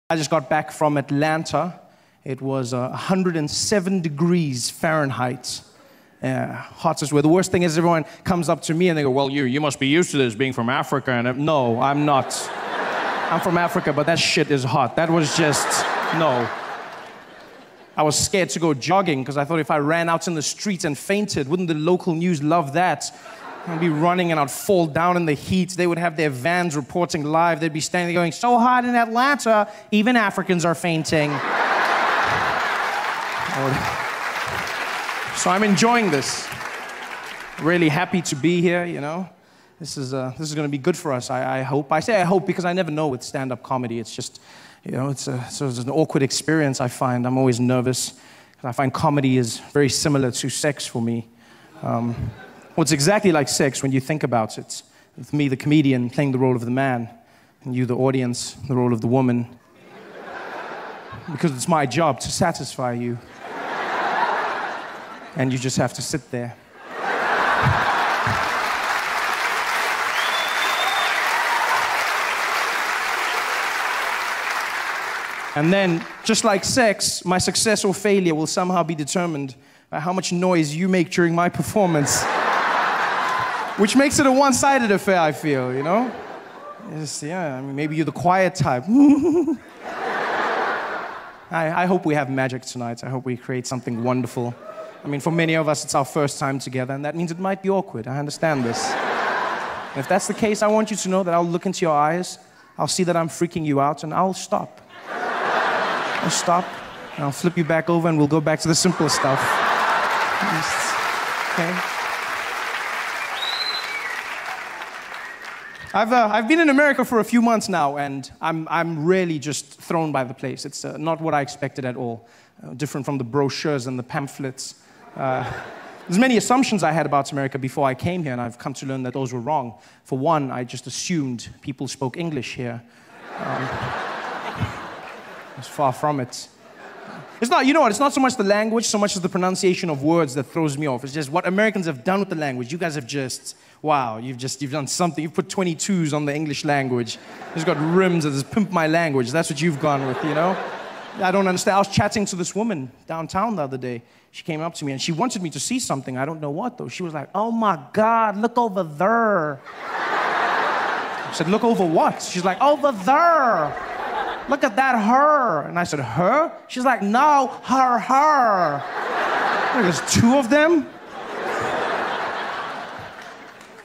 I just got back from Atlanta. It was 107 degrees Fahrenheit. Hot as well. The worst thing is everyone comes up to me and they go, well, you must be used to this being from Africa. And no, I'm not. I'm from Africa, but that shit is hot. That was just, no. I was scared to go jogging because I thought if I ran out in the streets and fainted, wouldn't the local news love that? I'd be running and I'd fall down in the heat. They would have their vans reporting live. They'd be standing there going, so hot in Atlanta, even Africans are fainting. So I'm enjoying this. Really happy to be here, you know. This is going to be good for us, I hope. I say I hope because I never know with stand-up comedy. It's just, you know, it's an awkward experience, I find. I'm always nervous. I find comedy is very similar to sex for me. Well, it's exactly like sex when you think about it. With me, the comedian, playing the role of the man, and you, the audience, the role of the woman. Because it's my job to satisfy you. And you just have to sit there. And then, just like sex, my success or failure will somehow be determined by how much noise you make during my performance. Which makes it a one-sided affair, I feel, you know? Yeah, I mean, maybe you're the quiet type. I hope we have magic tonight. I hope we create something wonderful. I mean, for many of us, it's our first time together, and that means it might be awkward. I understand this. And if that's the case, I want you to know that I'll look into your eyes, I'll see that I'm freaking you out, and I'll stop. I'll stop, and I'll flip you back over, and we'll go back to the simple stuff. Okay? I've been in America for a few months now, and I'm really just thrown by the place. It's not what I expected at all. Different from the brochures and the pamphlets. There's many assumptions I had about America before I came here, and I've come to learn that those were wrong. For one, I just assumed people spoke English here. It's far from it. It's not, you know what, it's not so much the language, so much as the pronunciation of words that throws me off. It's just what Americans have done with the language. You guys have just, wow, you've done something. You've put 22s on the English language. You've got rims that just pimp my language. That's what you've gone with, you know? I don't understand. I was chatting to this woman downtown the other day. She came up to me and she wanted me to see something. I don't know what, though. She was like, oh my God, look over there. I said, look over what? She's like, over there. Look at that her. And I said, her? She's like, no, her. There's two of them?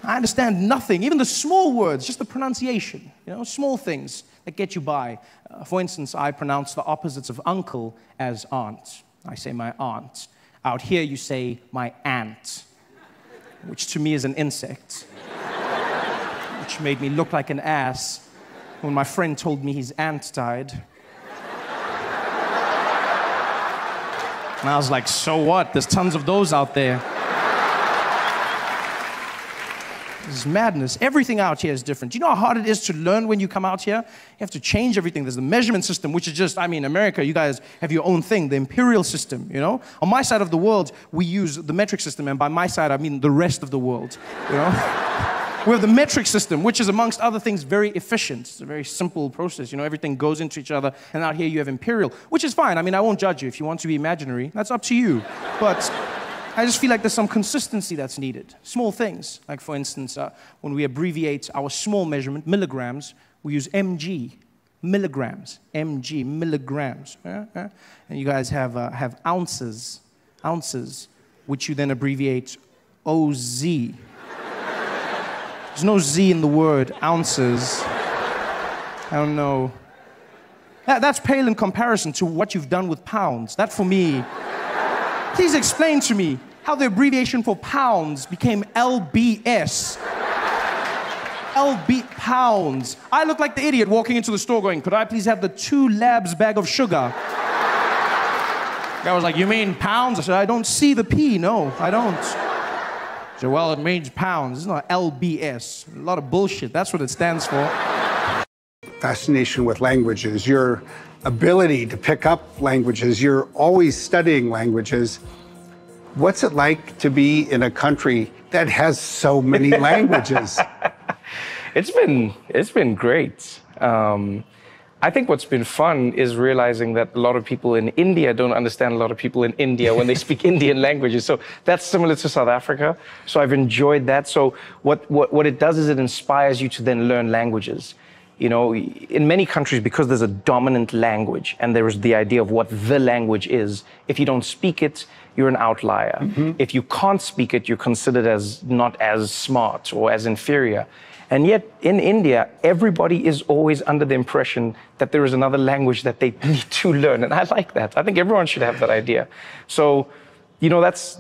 I understand nothing, even the small words, just the pronunciation, you know, small things that get you by. For instance, I pronounce the opposites of uncle as aunt. I say my aunt. Out here, you say my ant, which to me is an insect, which made me look like an ass when my friend told me his aunt died. And I was like, so what? There's tons of those out there. This is madness. Everything out here is different. Do you know how hard it is to learn when you come out here? You have to change everything. There's the measurement system, which is just, I mean, America, you guys have your own thing, the imperial system, you know? On my side of the world, we use the metric system, and by my side, I mean the rest of the world, you know? We have the metric system, which is, amongst other things, very efficient. It's a very simple process. You know, everything goes into each other. And out here, you have imperial, which is fine. I mean, I won't judge you. If you want to be imaginary, that's up to you. But I just feel like there's some consistency that's needed. Small things. Like, for instance, when we abbreviate our small measurement, milligrams, we use mg. Milligrams. Mg. Milligrams. And you guys have ounces. Ounces, which you then abbreviate OZ. There's no Z in the word, ounces. I don't know. That's pale in comparison to what you've done with pounds. That, for me, please explain to me how the abbreviation for pounds became LBS. LB pounds. I look like the idiot walking into the store going, could I please have the 2 labs bag of sugar? Guy was like, you mean pounds? I said, I don't see the P, no, I don't. So, well, it means pounds. It's not LBS. A lot of bullshit. That's what it stands for. Fascination with languages, your ability to pick up languages, you're always studying languages. What's it like to be in a country that has so many languages? It's been great. I think what's been fun is realizing that a lot of people in India don't understand a lot of people in India when they speak Indian languages. So that's similar to South Africa. So I've enjoyed that. So what it does is it inspires you to then learn languages. You know, in many countries, because there's a dominant language and there is the idea of what the language is, if you don't speak it, you're an outlier. Mm-hmm. If you can't speak it, you're considered as not as smart or as inferior. And yet, in India, everybody is always under the impression that there is another language that they need to learn. And I like that. I think everyone should have that idea. So, you know, that's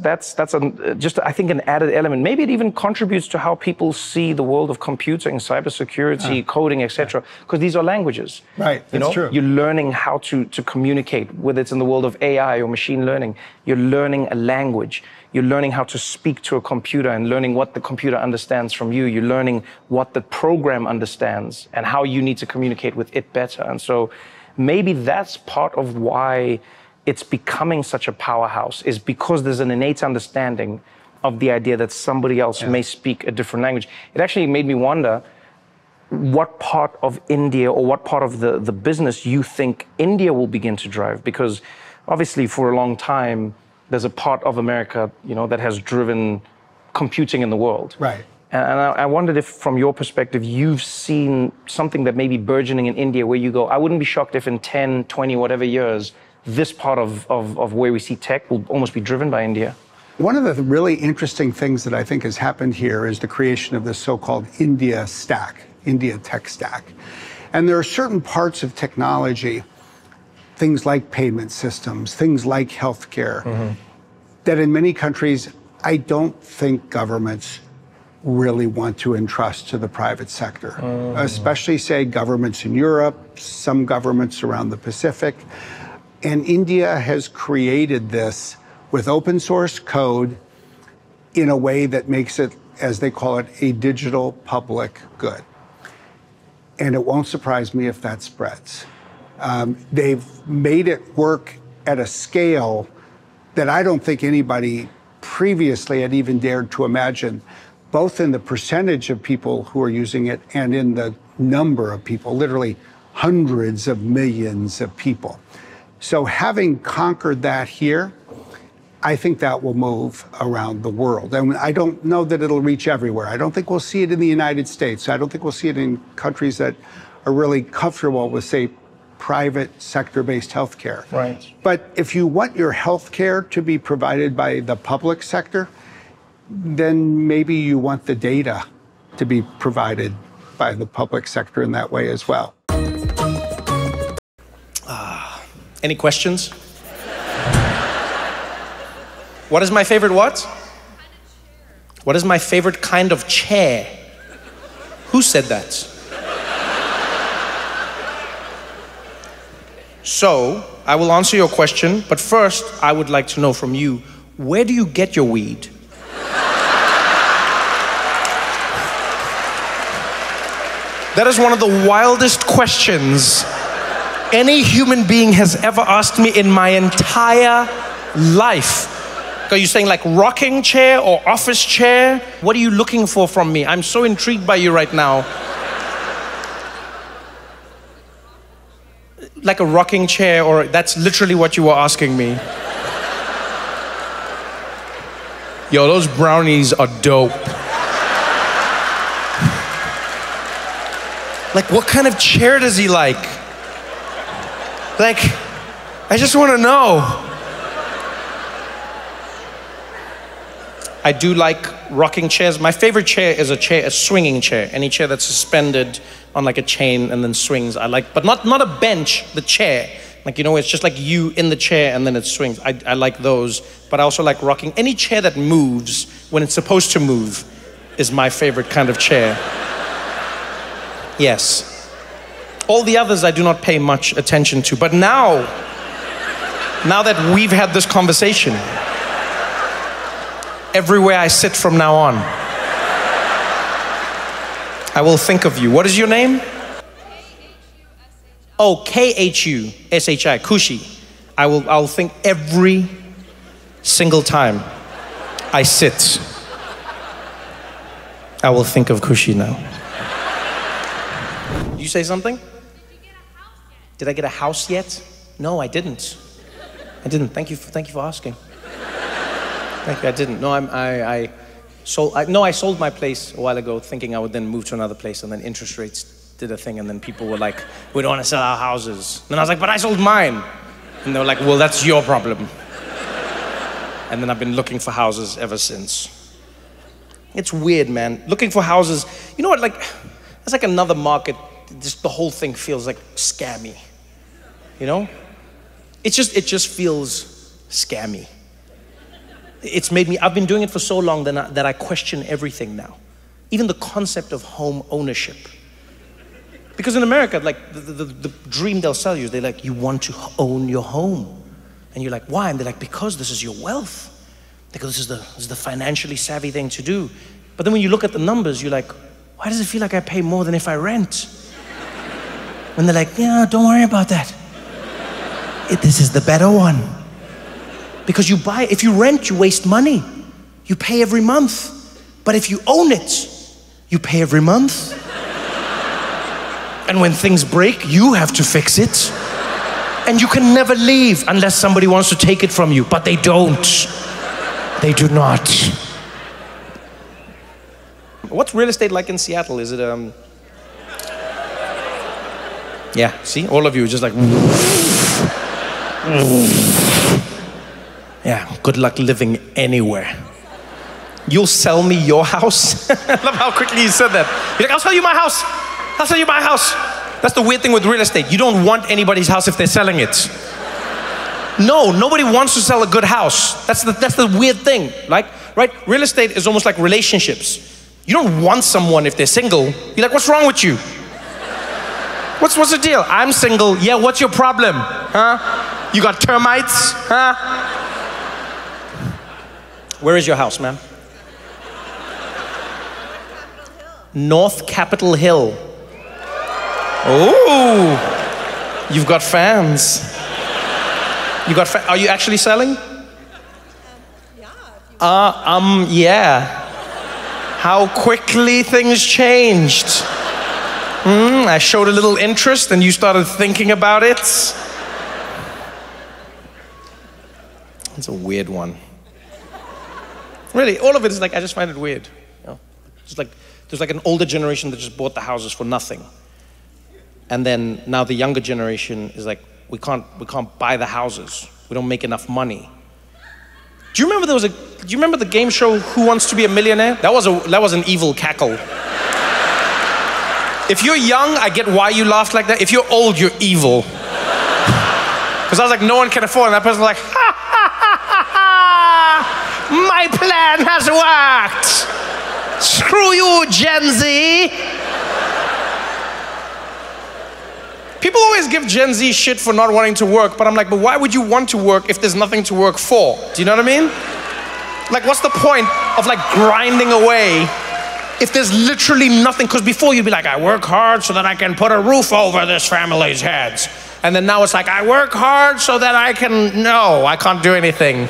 just, I think, an added element. Maybe it even contributes to how people see the world of computing, cybersecurity, coding, etc. Because these are languages. Right, that's true. You're learning how to communicate, whether it's in the world of AI or machine learning. You're learning a language. You're learning how to speak to a computer and learning what the computer understands from you. You're learning what the program understands and how you need to communicate with it better. And so maybe that's part of why it's becoming such a powerhouse, is because there's an innate understanding of the idea that somebody else may speak a different language. It actually made me wonder what part of India or what part of the business you think India will begin to drive. Because obviously for a long time, there's a part of America, you know, that has driven computing in the world. Right. And I wondered if, from your perspective, you've seen something that may be burgeoning in India where you go, I wouldn't be shocked if in 10, 20, whatever years, this part of where we see tech will almost be driven by India. One of the really interesting things that I think has happened here is the creation of this so-called India stack, India tech stack. And there are certain parts of technology, things like payment systems, things like healthcare, that in many countries, I don't think governments really want to entrust to the private sector, especially, say, governments in Europe, some governments around the Pacific. And India has created this with open source code in a way that makes it, as they call it, a digital public good. And it won't surprise me if that spreads. They've made it work at a scale that I don't think anybody previously had even dared to imagine, both in the percentage of people who are using it and in the number of people, literally hundreds of millions of people. So having conquered that here, I think that will move around the world. And I don't know that it'll reach everywhere. I don't think we'll see it in the United States. I don't think we'll see it in countries that are really comfortable with, say, private sector-based healthcare. Right. But if you want your healthcare to be provided by the public sector, then maybe you want the data to be provided by the public sector in that way as well. Any questions? What is my favorite what? What is my favorite kind of chair? Who said that? So, I will answer your question, but first, I would like to know from you, where do you get your weed? That is one of the wildest questions any human being has ever asked me in my entire life. Are you saying like rocking chair or office chair? What are you looking for from me? I'm so intrigued by you right now. Like a rocking chair, or that's literally what you were asking me. Yo, those brownies are dope. Like, what kind of chair does he like? Like, I just want to know. I do like rocking chairs. My favorite chair is a swinging chair. Any chair that's suspended on like a chain and then swings, I like, but not a bench, the chair. Like, you know, it's just like you in the chair and then it swings. I like those, but I also like rocking. Any chair that moves when it's supposed to move is my favorite kind of chair. Yes. All the others I do not pay much attention to, but now that we've had this conversation, everywhere I sit from now on, I will think of you. What is your name? Oh, K-H-U-S-H-I, Kushi. I'll think every single time I sit. I will think of Kushi now. Did you say something? Did you get a house yet? Did I get a house yet? No, I didn't. I didn't. Thank you for asking. Thank you, I didn't. No, I sold my place a while ago thinking I would then move to another place, and then interest rates did a thing, and then people were like, we don't want to sell our houses. And I was like, but I sold mine. And they were like, well, that's your problem. And then I've been looking for houses ever since. It's weird, man. Looking for houses, you know what, like, it's like another market. Just the whole thing feels like scammy, you know? It just feels scammy. It's made me, I've been doing it for so long that I question everything now. Even the concept of home ownership. Because in America, like, the dream they'll sell you is they're like, you want to own your home. And you're like, why? And they're like, because this is your wealth. Because this is the financially savvy thing to do. But then when you look at the numbers, you're like, why does it feel like I pay more than if I rent? And they're like, yeah, don't worry about that. This is the better one. Because you buy, if you rent, you waste money. You pay every month. But if you own it, you pay every month. And when things break, you have to fix it. And you can never leave unless somebody wants to take it from you. But they don't. They do not. What's real estate like in Seattle? Is it, yeah, see, all of you are just like, yeah, good luck living anywhere. You'll sell me your house? I love how quickly you said that. You're like, I'll sell you my house. I'll sell you my house. That's the weird thing with real estate. You don't want anybody's house if they're selling it. No, nobody wants to sell a good house. That's the weird thing, like, right? Real estate is almost like relationships. You don't want someone if they're single. You're like, what's wrong with you? What's the deal? I'm single. Yeah, what's your problem? Huh? You got termites? Huh? Where is your house, ma'am? North Capitol Hill. Oh, you've got fans. Are you actually selling? Yeah. How quickly things changed. I showed a little interest and you started thinking about it. It's a weird one. Really, all of it is like, I just find it weird. You know? It's like, there's like an older generation that just bought the houses for nothing. And then now the younger generation is like, we can't buy the houses. We don't make enough money. Do you remember the game show Who Wants to Be a Millionaire? That was an evil cackle. If you're young, I get why you laughed like that. If you're old, you're evil. Because I was like, no one can afford it. And that person was like, ha ha ha ha ha! My plan has worked. Screw you, Gen Z. People always give Gen Z shit for not wanting to work, but I'm like, but why would you want to work if there's nothing to work for? Do you know what I mean? Like, what's the point of like grinding away if there's literally nothing? Because before you'd be like, I work hard so that I can put a roof over this family's heads. And then now it's like, I work hard so that I can't do anything.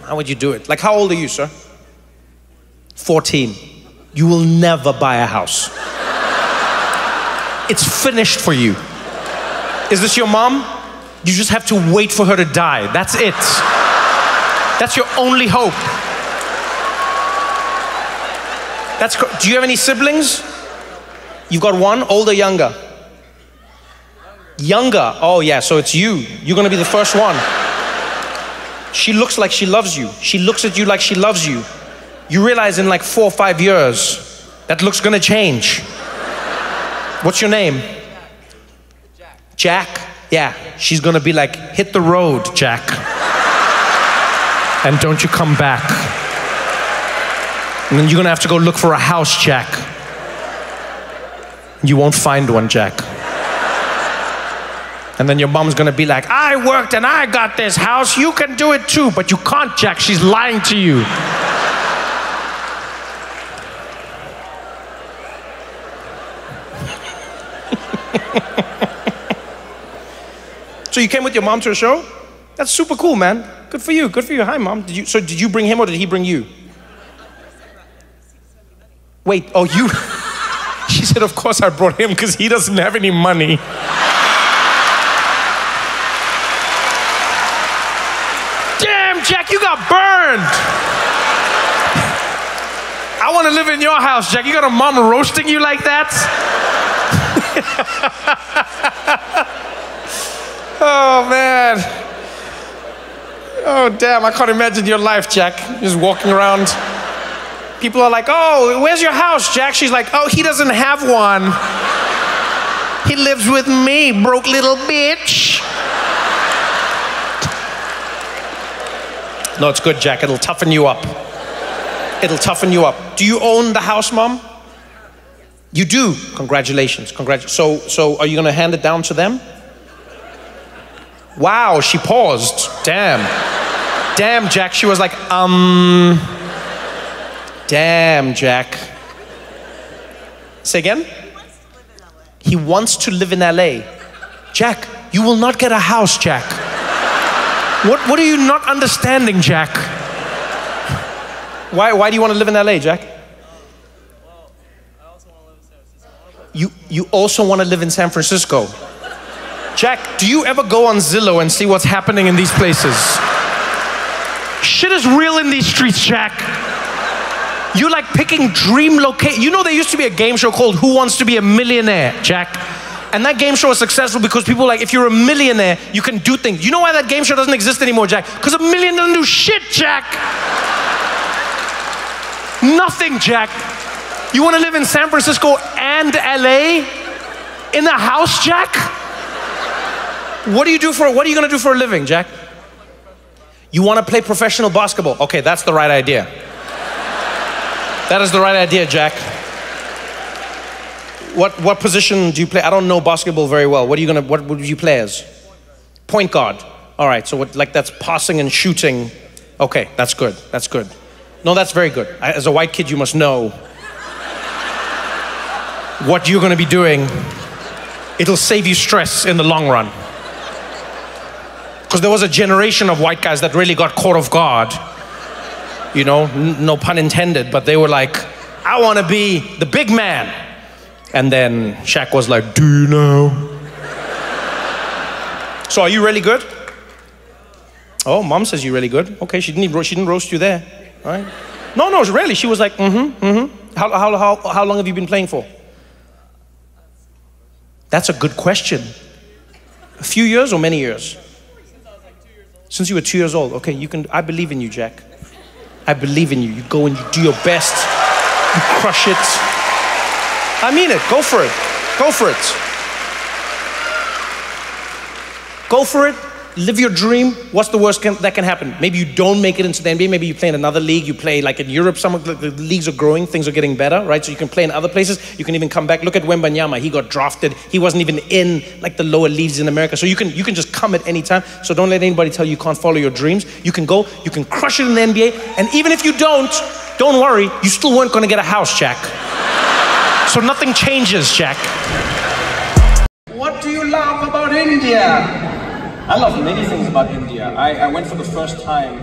How would you do it? Like, how old are you, sir? 14. You will never buy a house. It's finished for you. Is this your mom? You just have to wait for her to die. That's it. That's your only hope. Do you have any siblings? You've got one, old or younger? Younger. Oh yeah, so it's you. You're gonna be the first one. She looks like she loves you. She looks at you like she loves you. You realize in like 4 or 5 years, that look's gonna change. What's your name? Jack. Yeah, she's gonna be like, hit the road, Jack. And don't you come back. And then you're gonna have to go look for a house, Jack. You won't find one, Jack. And then your mom's gonna be like, I worked and I got this house, you can do it too, but you can't, Jack, she's lying to you. So you came with your mom to a show? That's super cool, man. Good for you, good for you. Hi, mom. Did you bring him or did he bring you? Wait, oh, you. She said, of course I brought him because he doesn't have any money. Damn, Jack, you got burned. I want to live in your house, Jack. You got a mom roasting you like that? Oh, man. Oh, damn, I can't imagine your life, Jack. Just walking around. People are like, oh, where's your house, Jack? She's like, oh, he doesn't have one. He lives with me, broke little bitch. No, it's good, Jack. It'll toughen you up. It'll toughen you up. Do you own the house, Mom? You do. Congratulations. So are you going to hand it down to them? Wow, she paused. Damn. Damn, Jack. She was like, Damn, Jack. Say again? He wants to live in LA. Jack, you will not get a house, Jack. What are you not understanding, Jack? Why do you want to live in LA, Jack? You also want to live in San Francisco? Jack, do you ever go on Zillow and see what's happening in these places? Shit is real in these streets, Jack. You're like picking dream location. You know there used to be a game show called Who Wants to Be a Millionaire, Jack? And that game show was successful because people were like, if you're a millionaire, you can do things. You know why that game show doesn't exist anymore, Jack? Because a million doesn't do shit, Jack. Nothing, Jack. You want to live in San Francisco and LA? In a house, Jack? What are you going to do for a living, Jack? You want to play professional basketball? Okay, that's the right idea. That is the right idea, Jack. What position do you play? I don't know basketball very well. What would you play as? Point guard. All right, so that's passing and shooting. Okay, that's good. That's good. No, that's very good. As a white kid, you must know what you're going to be doing. It'll save you stress in the long run. Because there was a generation of white guys that really got caught off guard. You know, no pun intended, but they were like, I want to be the big man. And then Shaq was like, do you know? So are you really good? Oh, Mom says you're really good. Okay, she didn't roast you there, right? No, really. She was like, How long have you been playing for? That's a good question. A few years or many years? Since you were 2 years old. Okay, I believe in you, Jack. I believe in you. You go and you do your best. You crush it. I mean it. Go for it. Go for it. Go for it. Live your dream. What's the worst that can happen? Maybe you don't make it into the NBA. Maybe you play in another league. You play like in Europe. Some of the leagues are growing. Things are getting better, right? So you can play in other places. You can even come back. Look at Wembanyama. He got drafted. He wasn't even in like the lower leagues in America. So you can just come at any time. So don't let anybody tell you you can't follow your dreams. You can go. You can crush it in the NBA. And even if you don't worry. You still weren't going to get a house, Jack. So nothing changes, Jack. What do you love about India? I love many things about India. I went for the first time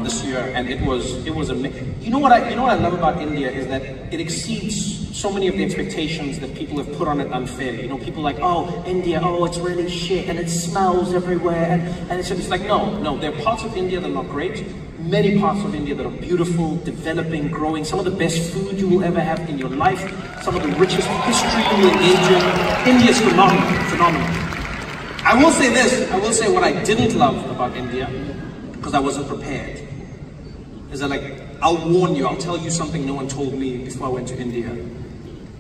this year, and it was amazing. You know what I love about India is that it exceeds so many of the expectations that people have put on it unfairly. You know, people are like, oh, India, oh, it's really shit, and it smells everywhere, and it's like, no, there are parts of India that are not great. Many parts of India that are beautiful, developing, growing, some of the best food you will ever have in your life, some of the richest history you will engage in. India is phenomenal. I will say this, what I didn't love about India, because I wasn't prepared, is that I'll warn you, I'll tell you something no one told me before I went to India,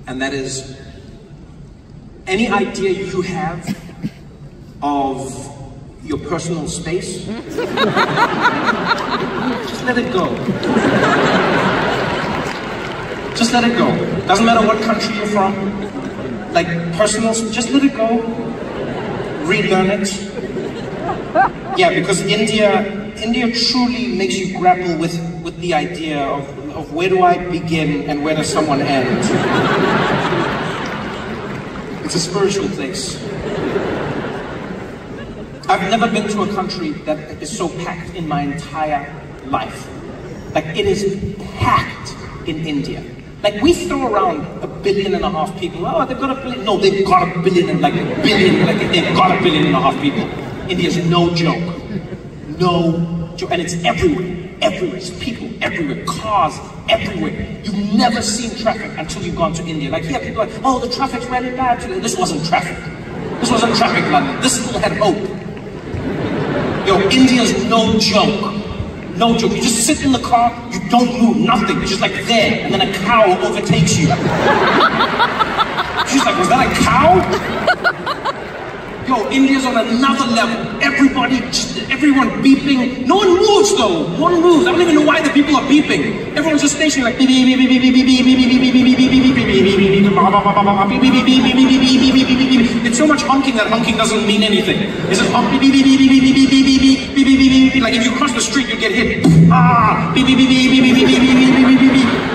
and that is, any idea you have of your personal space, just let it go. Just let it go. Doesn't matter what country you're from, personal, just let it go. Relearn it. Yeah, because India truly makes you grapple with the idea of where do I begin and where does someone end. It's a spiritual place. I've never been to a country that is so packed in my entire life. It is packed in India. Like, we throw around 1.5 billion people. Oh, they've got 1 billion. No, they've got 1 billion and like 1 billion, like they've got 1.5 billion people. India's no joke. No joke. And it's everywhere. Everywhere. It's people everywhere. Cars everywhere. You've never seen traffic until you've gone to India. Like, here, people are like, oh, the traffic's really bad today. This wasn't traffic. This wasn't traffic, London. This still had hope. Yo, India's no joke. No joke. You just sit in the car, you don't move, nothing. You're just like there, and then a cow overtakes you. She's like, was that a cow? Yo, India's on another level. Everyone beeping. No one moves though. No one moves. I don't even know why the people are beeping. Everyone's just stationary like beep beep beep beep beep beep beep beep beep beep beep beep beep beep. It's so much honking that honking doesn't mean anything. It's just honk beep beep beep beep beep beep beep beep beep beep beep beep. Like if you cross the street, you get hit. Ah, beep beep beep beep beep beep beep beep beep beep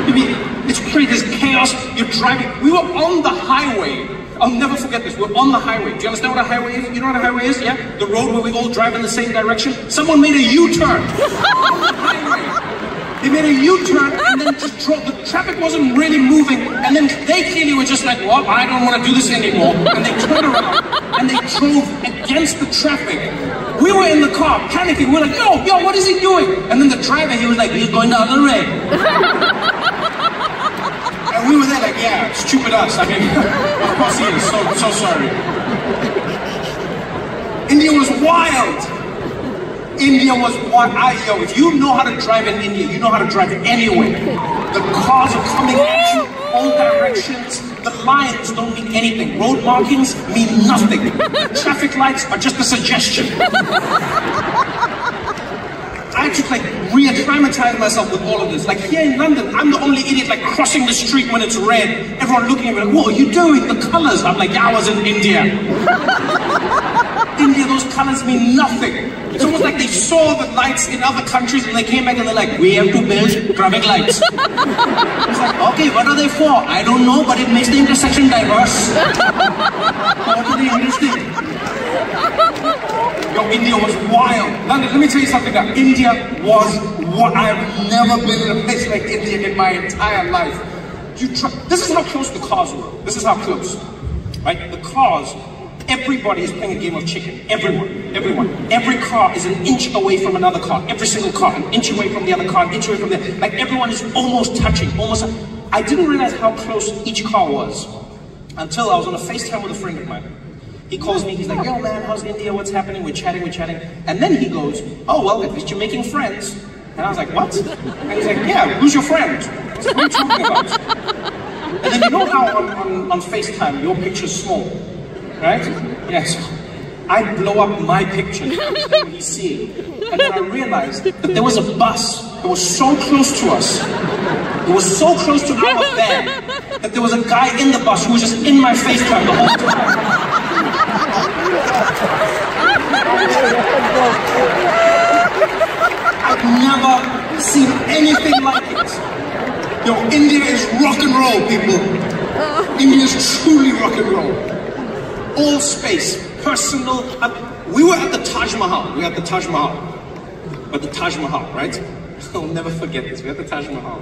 beep beep. It's crazy. There's chaos. You're driving. We were on the highway. I'll never forget this. We're on the highway. Do you understand what a highway is? You know what a highway is? Yeah? The road where we all drive in the same direction. Someone made a U-turn. Highway. They made a U-turn and then just drove. The traffic wasn't really moving. And then they clearly were just like, well, I don't want to do this anymore. And they turned around and they drove against the traffic. We were in the car panicking. We're like, yo, what is he doing? And then the driver, he was like, he's going the other way. And we were there like, yeah, stupid us. I mean, of course he is. So sorry. India was wild. India was wild. Yo, if you know how to drive in India, you know how to drive anywhere. The cars are coming at you, all directions. The lines don't mean anything. Road markings mean nothing. Traffic lights are just a suggestion. I had to like re-traumatize myself with all of this. Like here in London, I'm the only idiot like crossing the street when it's red. Everyone looking at me like, what are you doing? The colors. I'm like, yeah, I was in India. India, those colors mean nothing. It's almost like they saw the lights in other countries and they came back and they're like, we have to build traffic lights. It's like, okay, what are they for? I don't know, but it makes the intersection diverse. What do they understand? Yo, India was wild. London, let me tell you something now. India was what I've never been in a place like India in my entire life. This is how close the cars were. This is how close. Right? The cars, everybody is playing a game of chicken. Everyone. Every car is an inch away from another car. Every single car, an inch away from the other car, an inch away from the other. Like everyone is almost touching, I didn't realize how close each car was until I was on a FaceTime with a friend of mine. He calls me, he's like, yo man, how's India, what's happening? We're chatting. And then he goes, oh well, at least you're making friends. And I was like, what? And he's like, yeah, who's your friend? I was like, what are you talking about? And then you know how on FaceTime, your picture's small, right? Yes. I blow up my picture, everything he's seeing. And then I realized that there was a bus that was so close to us. It was so close to our van that there was a guy in the bus who was just in my FaceTime the whole time. I've never seen anything like it. Yo, India is rock and roll, people. India is truly rock and roll. All space, personal. We were at the Taj Mahal. But the Taj Mahal, right? I'll never forget this. We're at the Taj Mahal.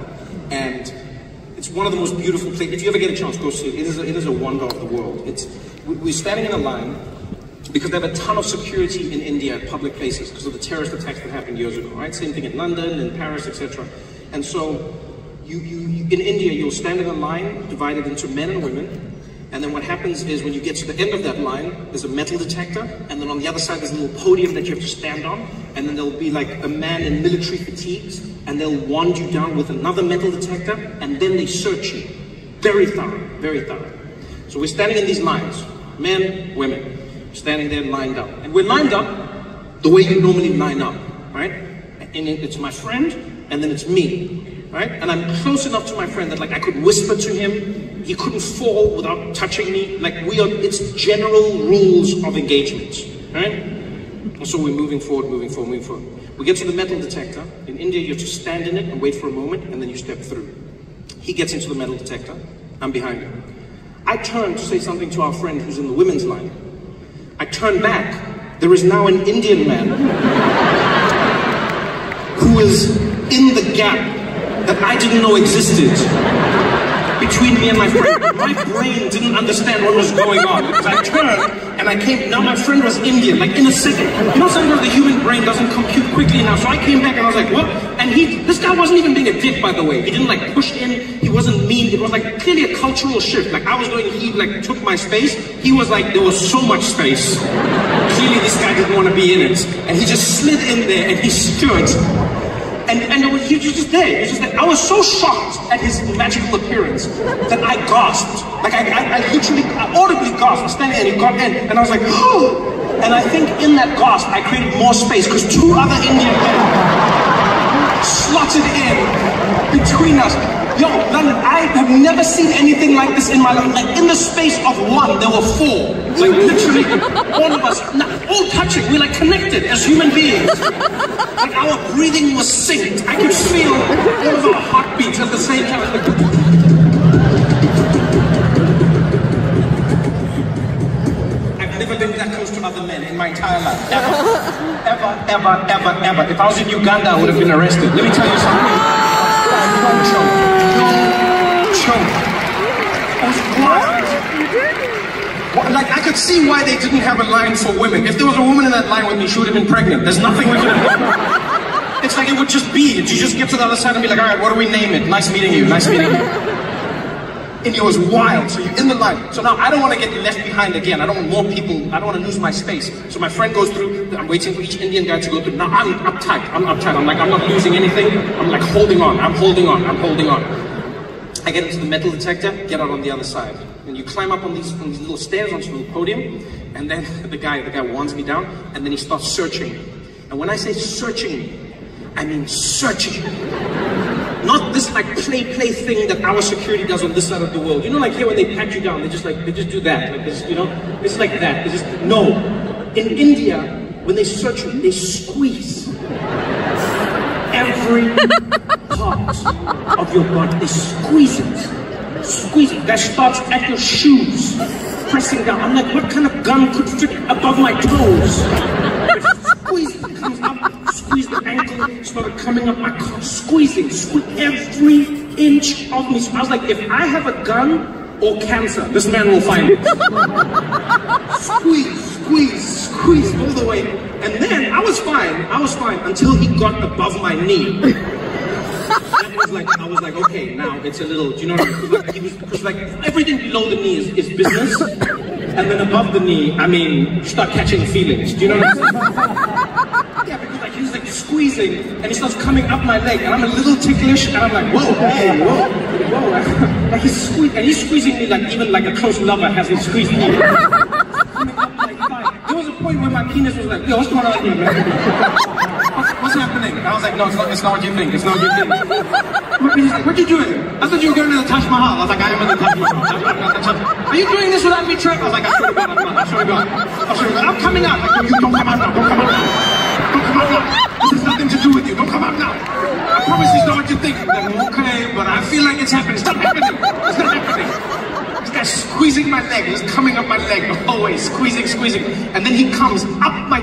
And it's one of the most beautiful places. If you ever get a chance, go see it. It is a wonder of the world. We're standing in a line because they have a ton of security in India at public places because of the terrorist attacks that happened years ago, right? Same thing in London and Paris, etc. And so in India, you'll stand in a line divided into men and women. And then what happens is when you get to the end of that line, there's a metal detector. And then on the other side, there's a little podium that you have to stand on. And then there'll be like a man in military fatigues. And they'll wand you down with another metal detector. And then they search you. Very thorough, very thorough. So we're standing in these lines. Men, women. Standing there lined up. And we're lined up the way you normally line up, right? And it's my friend, and then it's me, right? And I'm close enough to my friend that like I could whisper to him. He couldn't fall without touching me. Like it's general rules of engagement, right? And so we're moving forward. We get to the metal detector. In India, you have to stand in it and wait for a moment, and then you step through. He gets into the metal detector. I'm behind him. I turn to say something to our friend who's in the women's line. I turn back. There is now an Indian man who is in the gap that I didn't know existed. between me and my friend. My brain didn't understand what was going on. Because I turned and I came, now my friend was Indian, like in a second. You know, sometimes the human brain doesn't compute quickly enough. So I came back and I was like, what? And this guy wasn't even being a dick, by the way. He didn't like push in, he wasn't mean. It was like clearly a cultural shift. Like I was doing, he like took my space. He was like, there was so much space. Clearly this guy didn't want to be in it. And he just slid in there and he stood. And he was just there. He was just there. I was so shocked at his magical appearance that I gasped. Like I audibly gasped, standing there, and he got in, and I was like, oh! And I think in that gasp, I created more space because two other Indian men slotted in between us. Yo, London, I have never seen anything like this in my life. Like in the space of one, there were four. Like literally, all of us, all touching. We're like connected as human beings. Like our breathing was synced. I could feel all of our heartbeats at the same time. I've never been that close to other men in my entire life. Ever. If I was in Uganda, I would have been arrested. Let me tell you something. Choke. It was wild. Like, I could see why they didn't have a line for women. If there was a woman in that line with me, she would have been pregnant. There's nothing we could have done. It's like it would just be. You just get to the other side and be like, all right, what do we name it? Nice meeting you, nice meeting you. India was wild, so you're in the line. So now I don't want to get left behind again. I don't want more people, I don't want to lose my space. So my friend goes through, I'm waiting for each Indian guy to go through. Now I'm uptight. I'm like, I'm not losing anything. I'm like holding on. I'm holding on. I get into the metal detector, get out on the other side. And you climb up on these little stairs onto the podium, and then the guy warns me down, and then he starts searching me. And when I say searching me, I mean searching. Not this like play thing that our security does on this side of the world. You know, like here when they pat you down, they just do that. Like this, you know, it's like that. No. In India, when they search you, they squeeze every part of your body. They squeeze it. That starts at your shoes, pressing down. I'm like, what kind of gun could fit above my toes? Squeeze it, comes up, squeeze the ankle, started coming up my calf, squeezing every inch of me. So I was like, if I have a gun or cancer, this man will find it. Squeeze all the way. And then I was fine until he got above my knee. I was like, okay, now it's a little, do you know what I mean? Because like everything below the knee is business, and then above the knee, I mean, you start catching feelings. Do you know what I'm saying? Yeah, because like he's like squeezing, and he starts coming up my leg, and I'm a little ticklish, and I'm like, whoa. Like he's squeezing me like even like a close lover hasn't squeezed me. Coming up my thigh. There was a point where my penis was like, yo, what's going on here, man? What's happening? I was like, no, it's not what you think. It's not what you think. He's like, what are you doing? I thought you were going to the Taj Mahal. I was like, I am in the Taj Mahal. Are you doing this without me, Trevor? I was like, I swear to God, I'm not. I'm coming out. Like, you don't come out now. Don't come out now. This has nothing to do with you. Don't come out now. I promise it's not what you think. I'm like, okay, but I feel like it's happening. It's not happening. It's not happening. This guy's squeezing my leg. He's coming up my leg. Always squeezing. And then he comes up my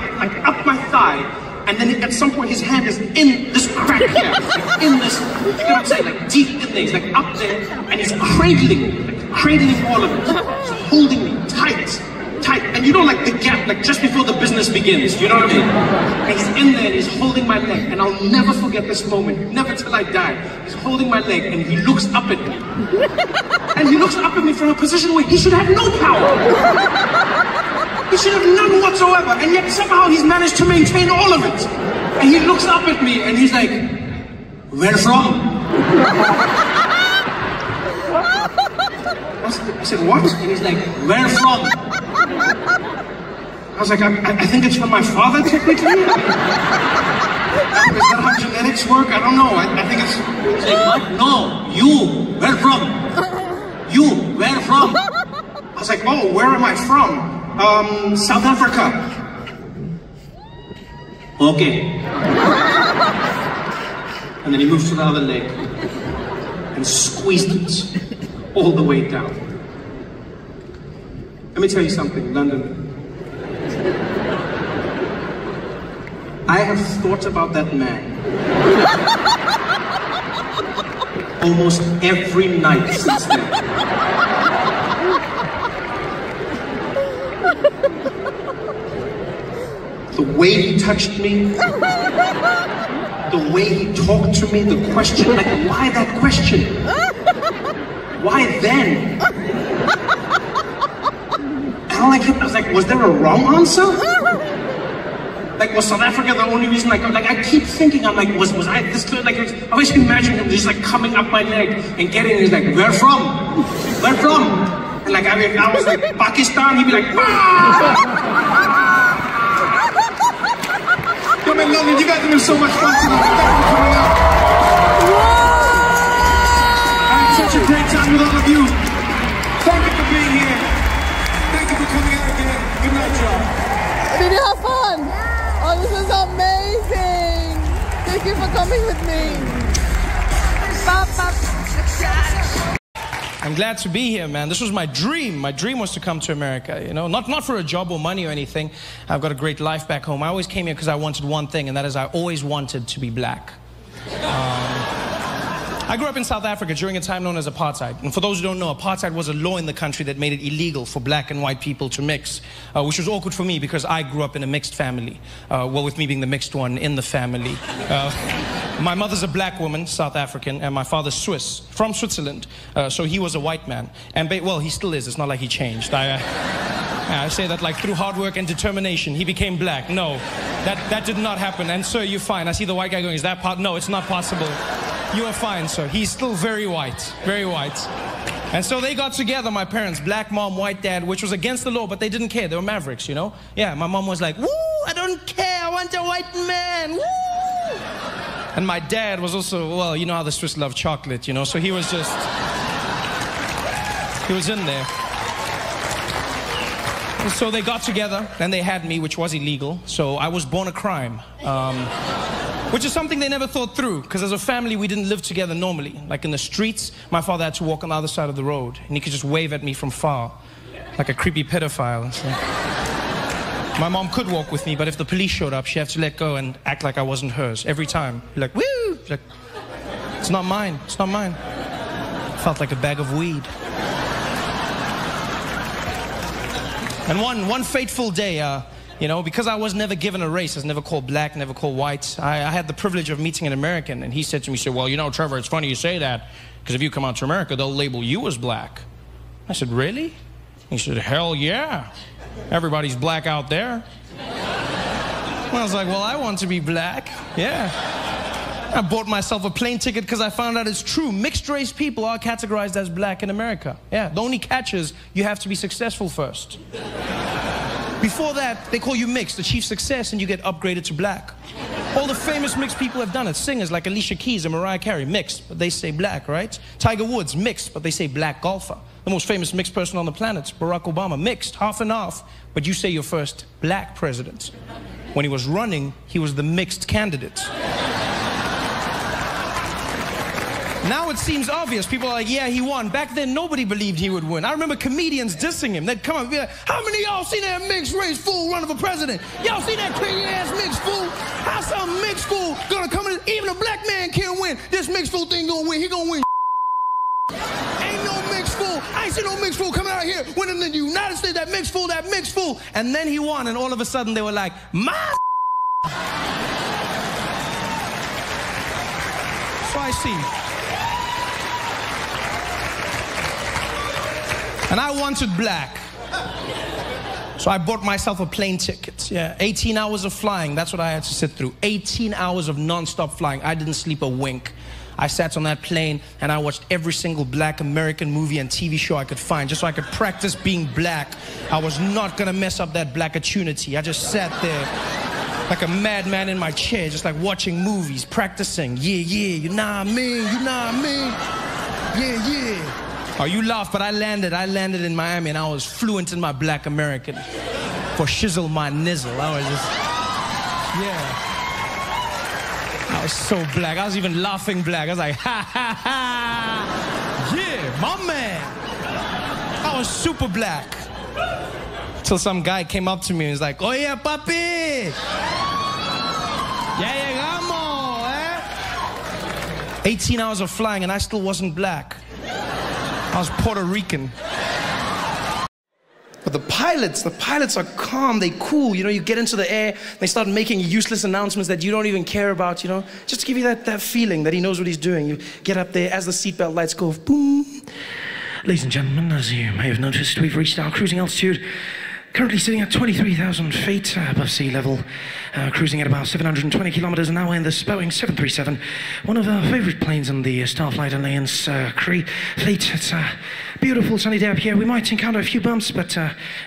thigh. And then at some point his hand is in this crack here, like in this, you know what I'm saying, like deep in there, he's like up there, and he's cradling all of it, so holding me tight, and you know like the gap, like just before the business begins, you know what I mean? And he's in there and he's holding my leg, and I'll never forget this moment, never till I die. He's holding my leg and he looks up at me. And he looks up at me from a position where he should have no power. He should have none whatsoever, and yet somehow he's managed to maintain all of it. And he looks up at me and he's like, where from? I said, what? And he's like, where from? I was like, I think it's from my father, technically. Is that how genetics work? I don't know. I think it's... He's like, what? No, you, where from? You, where from? I was like, oh, where am I from? South Africa. Okay. And then he moved to the other leg and squeezed it all the way down. Let me tell you something, London. I have thought about that man almost every night since then. The way he touched me, the way he talked to me, the question, like, why that question? Why then? And I was like, was there a wrong answer? Like, was South Africa the only reason? Like I keep thinking, I'm like, was I this good? Like, I always imagine him just like coming up my leg and getting, he's like, where from? Where from? And like, I was like, Pakistan, he'd be like, ah! Come in, London, you guys have been so much fun tonight. Thank you for coming out. I had such a great time with all of you. Thank you for being here. Thank you for coming out again. Good night, y'all. Did you have fun? Oh, this is amazing. Thank you for coming with me. I'm glad to be here, man. This was my dream. My dream was to come to America, you know, not for a job or money or anything. I've got a great life back home. I always came here because I wanted one thing, and that is I always wanted to be black. I grew up in South Africa during a time known as apartheid. And for those who don't know, apartheid was a law in the country that made it illegal for black and white people to mix, which was awkward for me because I grew up in a mixed family. Well, with me being the mixed one in the family. My mother's a black woman, South African, and my father's Swiss, from Switzerland. So he was a white man. And, well, he still is. It's not like he changed. I say that like through hard work and determination, he became black. No, that did not happen. And sir, you're fine. I see the white guy going, is that part? No, it's not possible. You are fine, sir. He's still very white, very white. And so they got together, my parents, black mom, white dad, which was against the law, but they didn't care. They were mavericks, you know? Yeah, my mom was like, woo, I don't care. I want a white man, woo. And my dad was also, well, you know how the Swiss love chocolate, you know? So he was just, he was in there. And so they got together, and they had me, which was illegal. So I was born a crime. Which is something they never thought through, because as a family, we didn't live together normally. Like in the streets, my father had to walk on the other side of the road, and he could just wave at me from far, like a creepy pedophile. So my mom could walk with me, but if the police showed up, she'd have to let go and act like I wasn't hers every time. Be like, woo! Like, it's not mine, it's not mine. Felt like a bag of weed. And one fateful day, you know, because I was never given a race, I was never called black, never called white, I had the privilege of meeting an American, and he said to me, well, you know, Trevor, it's funny you say that, because if you come out to America, they'll label you as black. I said, really? He said, hell yeah. Everybody's black out there. I was like, well, I want to be black. Yeah. I bought myself a plane ticket because I found out it's true. Mixed race people are categorized as black in America. Yeah, the only catch is you have to be successful first. Before that, they call you mixed, achieve success, and you get upgraded to black. All the famous mixed people have done it. Singers like Alicia Keys and Mariah Carey, mixed, but they say black, right? Tiger Woods, mixed, but they say black golfer. The most famous mixed person on the planet, Barack Obama, mixed, half and half, but you say your first black president. When he was running, he was the mixed candidate. Now it seems obvious. People are like, yeah, he won. Back then, nobody believed he would win. I remember comedians dissing him. They'd come up and be like, how many of y'all seen that mixed race fool running for president? Y'all seen that crazy-ass mixed fool? How some mixed fool gonna come in? Even a black man can't win. This mixed fool thing gonna win. He gonna win. Ain't no mixed fool. I ain't seen no mixed fool coming out here winning in the United States. That mixed fool, that mixed fool. And then he won, and all of a sudden they were like, my. So I see. And I wanted black. So I bought myself a plane ticket. Yeah, 18 hours of flying. That's what I had to sit through. 18 hours of non-stop flying. I didn't sleep a wink. I sat on that plane and I watched every single black American movie and TV show I could find just so I could practice being black. I was not gonna mess up that black opportunity. I just sat there like a madman in my chair, just like watching movies, practicing. Yeah, yeah, you know what I mean? You know what I mean? Yeah, yeah. Oh, you laugh, but I landed in Miami and I was fluent in my black American. For shizzle my nizzle. I was just, yeah. I was so black. I was even laughing black. I was like, ha, ha, ha. Yeah, my man. I was super black. Till some guy came up to me and was like, oh yeah, papi. Ya llegamos, eh? 18 hours of flying and I still wasn't black. I was Puerto Rican. But the pilots are calm, they cool. You know, you get into the air, they start making useless announcements that you don't even care about, you know, just to give you that feeling that he knows what he's doing. You get up there as the seatbelt lights go, boom. Ladies and gentlemen, as you may have noticed, we've reached our cruising altitude. Currently sitting at 23,000 feet above sea level, cruising at about 720 kilometers an hour in this Boeing 737, one of our favorite planes in the Starflight Alliance fleet. It's a beautiful sunny day up here. We might encounter a few bumps, but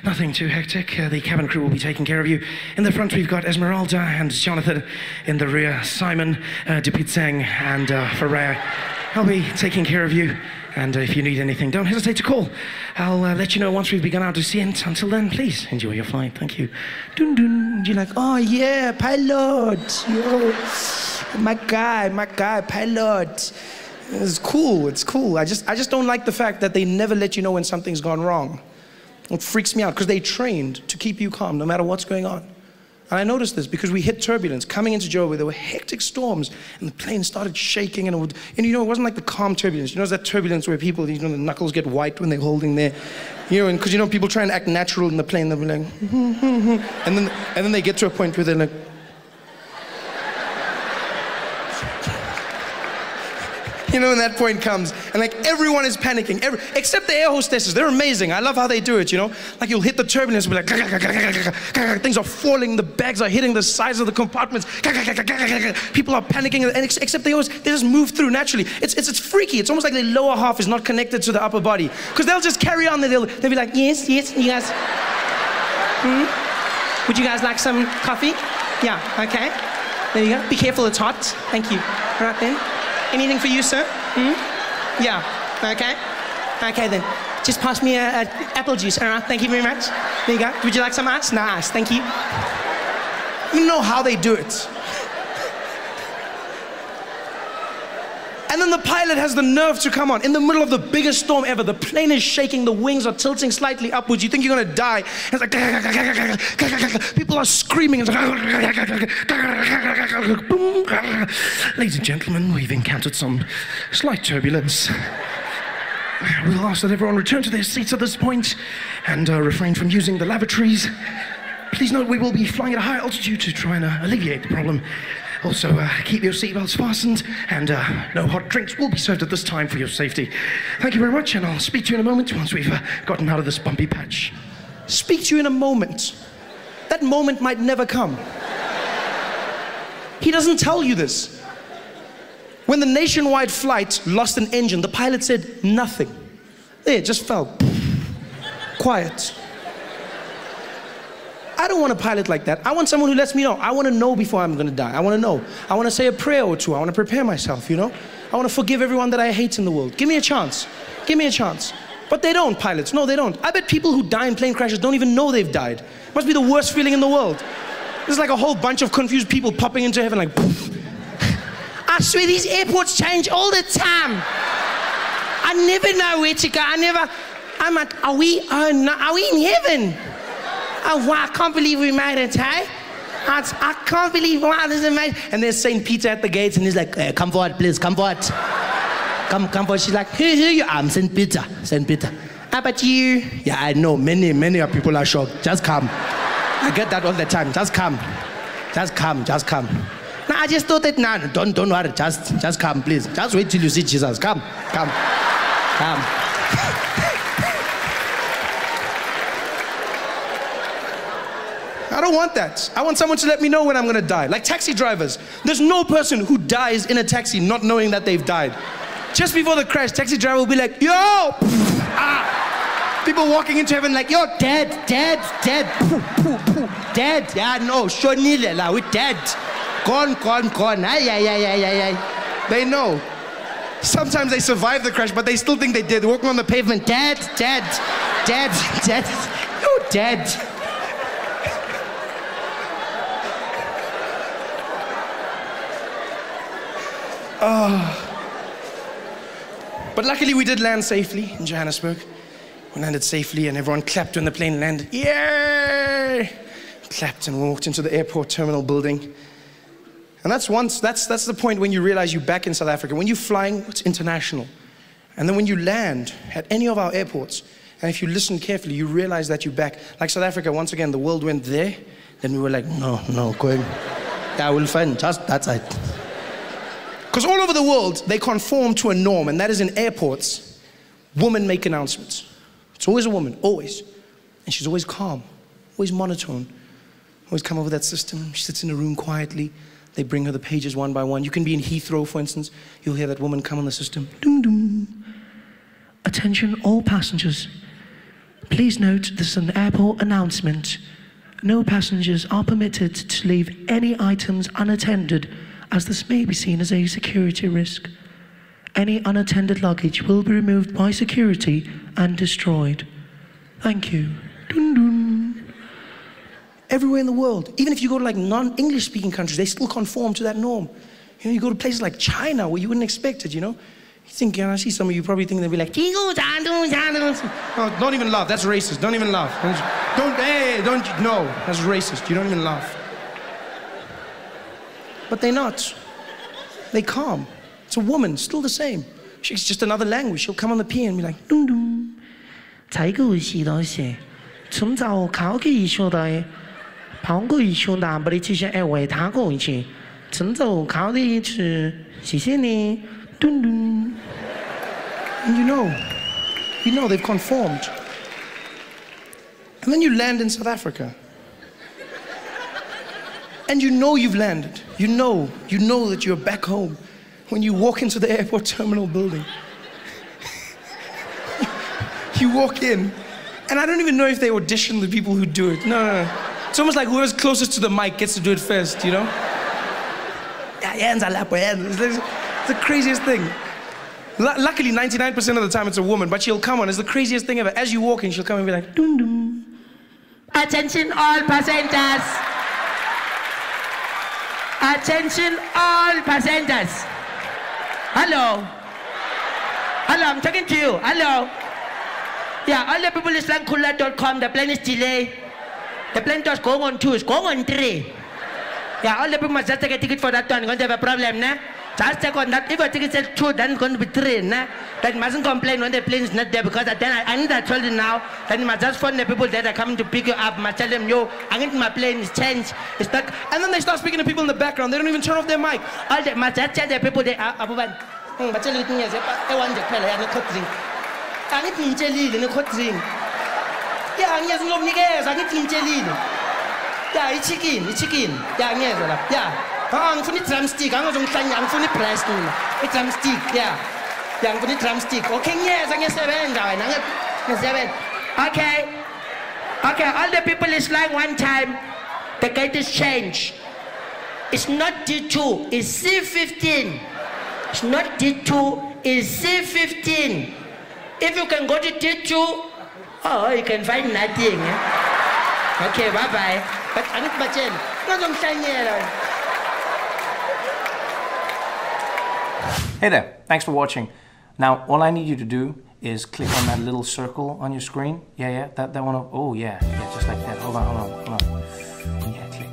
nothing too hectic. The cabin crew will be taking care of you. In the front, we've got Esmeralda and Jonathan. In the rear, Simon, Dupitseng, and Ferrer. I'll be taking care of you. And if you need anything, don't hesitate to call. I'll let you know once we've begun our descent. Until then, please enjoy your flight. Thank you. Dun dun. You're like, oh yeah, pilot. Yo, my guy, pilot. It's cool. It's cool. I just don't like the fact that they never let you know when something's gone wrong. It freaks me out because they trained to keep you calm no matter what's going on. And I noticed this because we hit turbulence. Coming into Joburg, there were hectic storms, and the plane started shaking, and you know, it wasn't like the calm turbulence. You know, that turbulence where people, you know, the knuckles get white when they're holding their, you know, and because you know, people try and act natural in the plane, they'll be like, and then they get to a point where they're like, you know, when that point comes, and like everyone is panicking, except the air hostesses. They're amazing. I love how they do it, you know? Like you'll hit the turbulence, and be like, things are falling, the bags are hitting the sides of the compartments, people are panicking, and except they just move through naturally. It's freaky. It's almost like their lower half is not connected to the upper body, because they'll just carry on, and they'll be like, yes, you guys, would you guys like some coffee? Yeah, okay. There you go. Be careful, it's hot. Thank you. Right then. Anything for you, sir? Yeah, okay. Okay then, just pass me a apple juice. All right, thank you very much. There you go. Would you like some ice? No ice, thank you. You know how they do it. And then the pilot has the nerve to come on. In the middle of the biggest storm ever, the plane is shaking, the wings are tilting slightly upwards. You think you're gonna die. And it's like, people are screaming. Ladies and gentlemen, we've encountered some slight turbulence. We'll ask that everyone return to their seats at this point and refrain from using the lavatories. Please note we will be flying at a high altitude to try and alleviate the problem. Also, keep your seatbelts fastened, and no hot drinks will be served at this time for your safety. Thank you very much, and I'll speak to you in a moment once we've gotten out of this bumpy patch. Speak to you in a moment. That moment might never come. He doesn't tell you this. When the nationwide flight lost an engine, the pilot said nothing. There, it just fell. Quiet. I don't want a pilot like that. I want someone who lets me know. I want to know before I'm going to die. I want to know. I want to say a prayer or two. I want to prepare myself, you know? I want to forgive everyone that I hate in the world. Give me a chance. Give me a chance. But they don't, pilots. No, they don't. I bet people who die in plane crashes don't even know they've died. It must be the worst feeling in the world. There's like a whole bunch of confused people popping into heaven like, poof. I swear these airports change all the time. I never know where to go. I'm like, are we in heaven? Oh, wow, I can't believe we made it, hey? I can't believe, wow, this is amazing. And there's St. Peter at the gates, and he's like, come forward, please, come forward. Come forward. She's like, here you are. I'm St. Peter. How about you? Yeah, I know, many people are shocked. Just come. I get that all the time. Just come. No, I just thought that, no, don't worry. Just come, please. Just wait till you see Jesus. Come. I don't want that. I want someone to let me know when I'm gonna die. Like taxi drivers. There's no person who dies in a taxi not knowing that they've died. Just before the crash, taxi driver will be like, yo! People walking into heaven like, yo, dead. Dead. Yeah, no, Shonile, we're dead. Gone. Ay. They know. Sometimes they survive the crash, but they still think they did. They're walking on the pavement, dead. You're dead. But luckily we did land safely in Johannesburg. We landed safely and everyone clapped when the plane landed. Yay! Clapped and walked into the airport terminal building. And that's the point when you realize you're back in South Africa. When you're flying, it's international. And then when you land at any of our airports, And if you listen carefully, you realize that you're back. Like South Africa, once again, the world went there. Then we were like, no, go ahead. Yeah, we'll find just that side. Because all over the world, they conform to a norm, and that is in airports, women make announcements. It's always a woman, always. And she's always calm, always monotone. Always come over that system. She sits in a room quietly. They bring her the pages one by one. You can be in Heathrow, for instance. You'll hear that woman come on the system. Doom, doom. Attention all passengers. Please note this is an airport announcement. No passengers are permitted to leave any items unattended, as this may be seen as a security risk. Any unattended luggage will be removed by security and destroyed. Thank you. Dun, dun. Everywhere in the world, even if you go to like non-English speaking countries, they still conform to that norm. You know, you go to places like China where you wouldn't expect it, you know. You think, I see some of you probably think they'll be like, no, don't even laugh, that's racist, don't even laugh. No, that's racist, you don't even laugh. But they're not. They're calm. It's a woman, still the same. She's just another language. She'll come on the piano and be like, dum dum. And you know they've conformed. And then you land in South Africa. And you know you've landed. You know that you're back home when you walk into the airport terminal building. You walk in, and I don't even know if they audition the people who do it. No. It's almost like whoever's closest to the mic gets to do it first, you know? It's the craziest thing. Luckily, 99% of the time it's a woman, but she'll come on. It's the craziest thing ever. As you walk in, she'll come and be like, dum dum. Attention all passengers. Attention all passengers. Hello. Hello, I'm talking to you. Hello. Yeah, all the people is landcooler.com. The plane is delayed. The plane was going on 2, it's going on 3. Yeah, all the people must just take a ticket for that one. You're going to have a problem, nah? Just take on that. If your ticket says 2, then it's going to be 3, nah? Then you mustn't complain when the plane is not there, because then I need to tell you now, then you must just phone the people that are coming to pick you up, must tell them, yo, I think my plane is changed. It's not. And then they start speaking to people in the background. They don't even turn off their mic. All they must just tell the people they are. Yeah, it's chicken. Yeah, I'm for the drumstick. I'm for the press. It's drumstick. Yeah, I'm for the drumstick. Okay, yes, I'm 7. Okay. All the people is like one time. The gate is changed. It's not D2. It's C15. It's not D2. It's C15. If you can go to D2, oh, you can find nothing. Okay, bye-bye. But I need my chain. Hey there, thanks for watching. Now, all I need you to do is click on that little circle on your screen. Yeah, that one. Oh, yeah, just like that. Hold on. Yeah, click.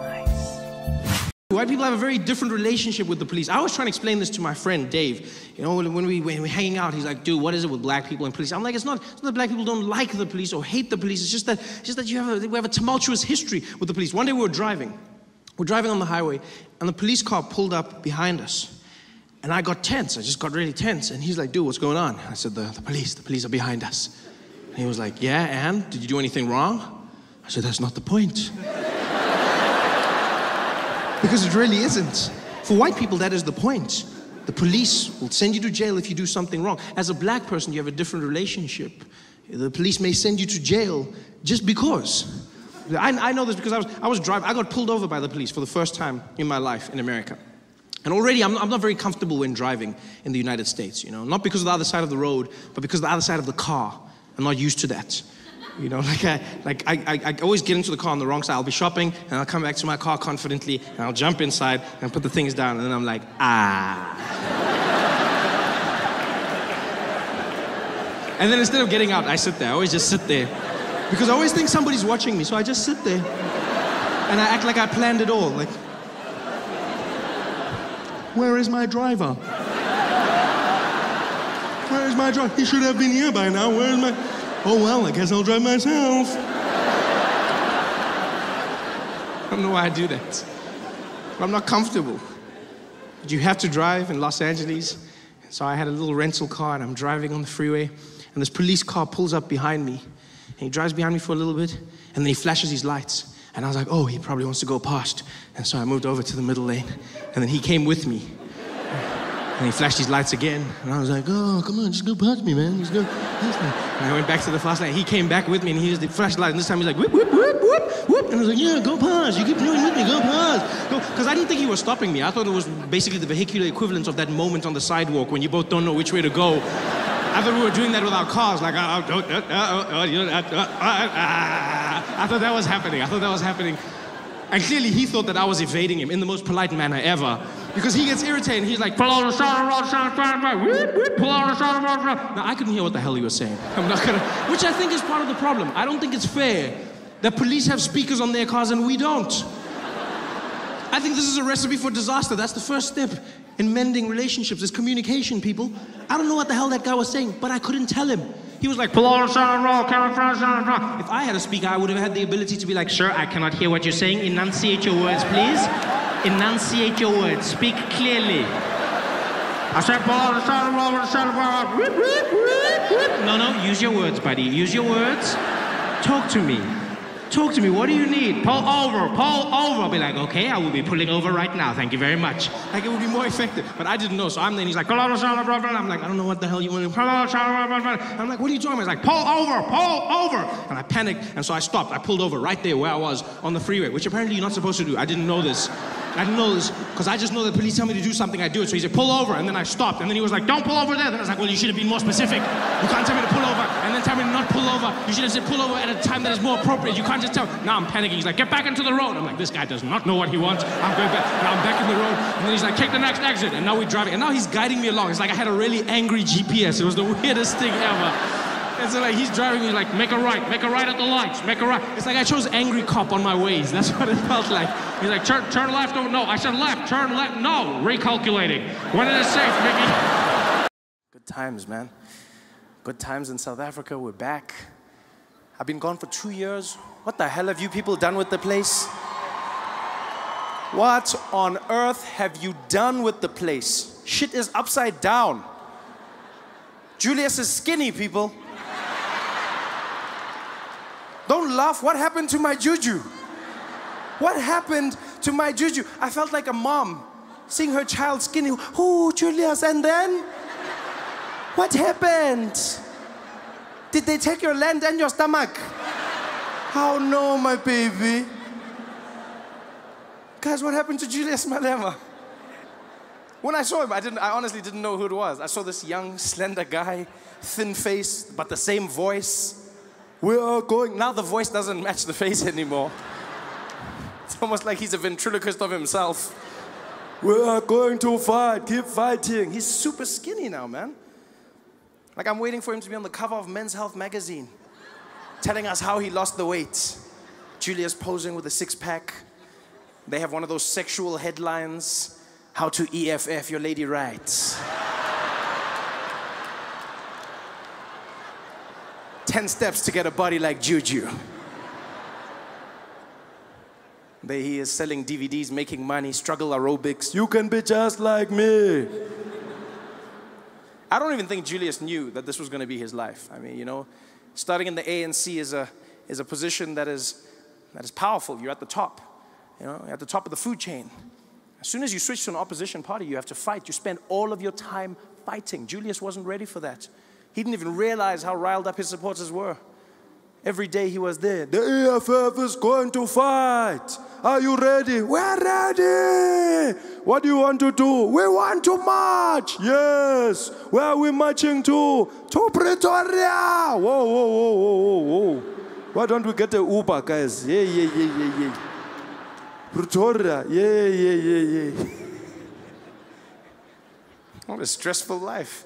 Nice. White people have a very different relationship with the police. I was trying to explain this to my friend Dave. You know, when we're hanging out, he's like, dude, what is it with black people and police? I'm like, it's not that black people don't like the police or hate the police. It's just that we have a tumultuous history with the police. One day we were driving. We're driving on the highway, and the police car pulled up behind us. And I got tense. I just got really tense. And he's like, dude, what's going on? I said, the police are behind us. And he was like, yeah, and? Did you do anything wrong? I said, that's not the point. Because it really isn't. For white people, that is the point. The police will send you to jail if you do something wrong. As a black person, you have a different relationship. The police may send you to jail just because. I know this because I was driving. I got pulled over by the police for the first time in my life in America. And already I'm not very comfortable when driving in the United States, you know. Not because of the other side of the road, but because of the other side of the car. I'm not used to that. You know, I always get into the car on the wrong side. I'll be shopping, and I'll come back to my car confidently, and I'll jump inside and put the things down, and then I'm like, ah. And then instead of getting out, I sit there. I always just sit there. Because I always think somebody's watching me, so I just sit there. And I act like I planned it all. Like, where is my driver? Where's my driver? He should have been here by now. Where's my... Oh, well, I guess I'll drive myself. I don't know why I do that. But I'm not comfortable. But you have to drive in Los Angeles. So I had a little rental car, and I'm driving on the freeway, and this police car pulls up behind me, and he drives behind me for a little bit, and then he flashes his lights. And I was like, oh, he probably wants to go past. And so I moved over to the middle lane, and then he came with me. And he flashed his lights again, and I was like, oh, come on, just go past me, man. Just go past me. And I went back to the fast lane. He came back with me, and he was the flashlight, and this time he's like, whoop, whoop, whoop, whoop, whoop. And I was like, yeah, go past. You keep doing with me, go past. Because I didn't think he was stopping me. I thought it was basically the vehicular equivalent of that moment on the sidewalk when you both don't know which way to go. I thought we were doing that with our cars, like, I thought that was happening. And clearly he thought that I was evading him in the most polite manner ever. Because he gets irritated and he's like, pull on the side of the road, pull on the side of the road. Now, I couldn't hear what the hell he was saying. I'm not gonna, which I think is part of the problem. I don't think it's fair that police have speakers on their cars and we don't. I think this is a recipe for disaster. That's the first step in mending relationships, is communication, people. I don't know what the hell that guy was saying, but I couldn't tell him. He was like, pull on the side of the road, if I had a speaker, I would have had the ability to be like, sir, I cannot hear what you're saying. Enunciate your words, please. Enunciate your words. Speak clearly. I said, pull on the side of the road, No, use your words, buddy. Use your words. Talk to me. Talk to me, what do you need? Pull over, pull over. I'll be like, okay, I will be pulling over right now, thank you very much. Like, it would be more effective, but I didn't know, so I'm then, he's like, pull over, I'm like, I don't know what the hell you want to, I'm like, what are you talking about? He's like, pull over, and I panicked, and so I stopped. I pulled over right there where I was on the freeway, which apparently you're not supposed to do. I didn't know this, because I just know that police tell me to do something, I do it. So he said, pull over, and then I stopped, and then he was like, don't pull over there. Then I was like, well, you should have been more specific. You can't tell me to pull over, and then tell me to not pull over. You should have said pull over at a time that is more appropriate. You can't just tell. Now I'm panicking. He's like, get back into the road. I'm like, this guy does not know what he wants. I'm going back. Now I'm back in the road, and then he's like, take the next exit, and now we're driving, and now he's guiding me along. It's like I had a really angry GPS. It was the weirdest thing ever. And so like he's driving me like, make a right at the lights, make a right. It's like I chose angry cop on my ways. That's what it felt like. He's like, turn left. Oh, no, I said left, turn left. No, recalculating. When it is safe, Mickey. Good times, man. Good times in South Africa. We're back. I've been gone for 2 years. What the hell have you people done with the place? What on earth have you done with the place? Shit is upside down. Julius is skinny, people. Don't laugh. What happened to my juju? What happened to my juju? I felt like a mom seeing her child skinny. Oh, Julius, and then? What happened? Did they take your land and your stomach? Oh no, my baby. Guys, what happened to Julius Malema? When I saw him, I honestly didn't know who it was. I saw this young, slender guy, thin face, but the same voice. We are going, now the voice doesn't match the face anymore. It's almost like he's a ventriloquist of himself. We are going to fight, keep fighting. He's super skinny now, man. Like I'm waiting for him to be on the cover of Men's Health magazine, telling us how he lost the weight. Julius posing with a six-pack. They have one of those sexual headlines, how to EFF your lady right. 10 steps to get a body like Juju. There he is selling DVDs, making money, struggle aerobics. You can be just like me. I don't even think Julius knew that this was going to be his life. I mean, you know, starting in the ANC is a position that is powerful. You're at the top, you know, at the top of the food chain. As soon as you switch to an opposition party, you have to fight. You spend all of your time fighting. Julius wasn't ready for that. He didn't even realize how riled up his supporters were. Every day he was there. The EFF is going to fight. Are you ready? We're ready. What do you want to do? We want to march. Yes. Where are we marching to? To Pretoria. Whoa, whoa, whoa, whoa, whoa. Why don't we get a Uber, guys? Yeah. Pretoria. Yeah. What a stressful life.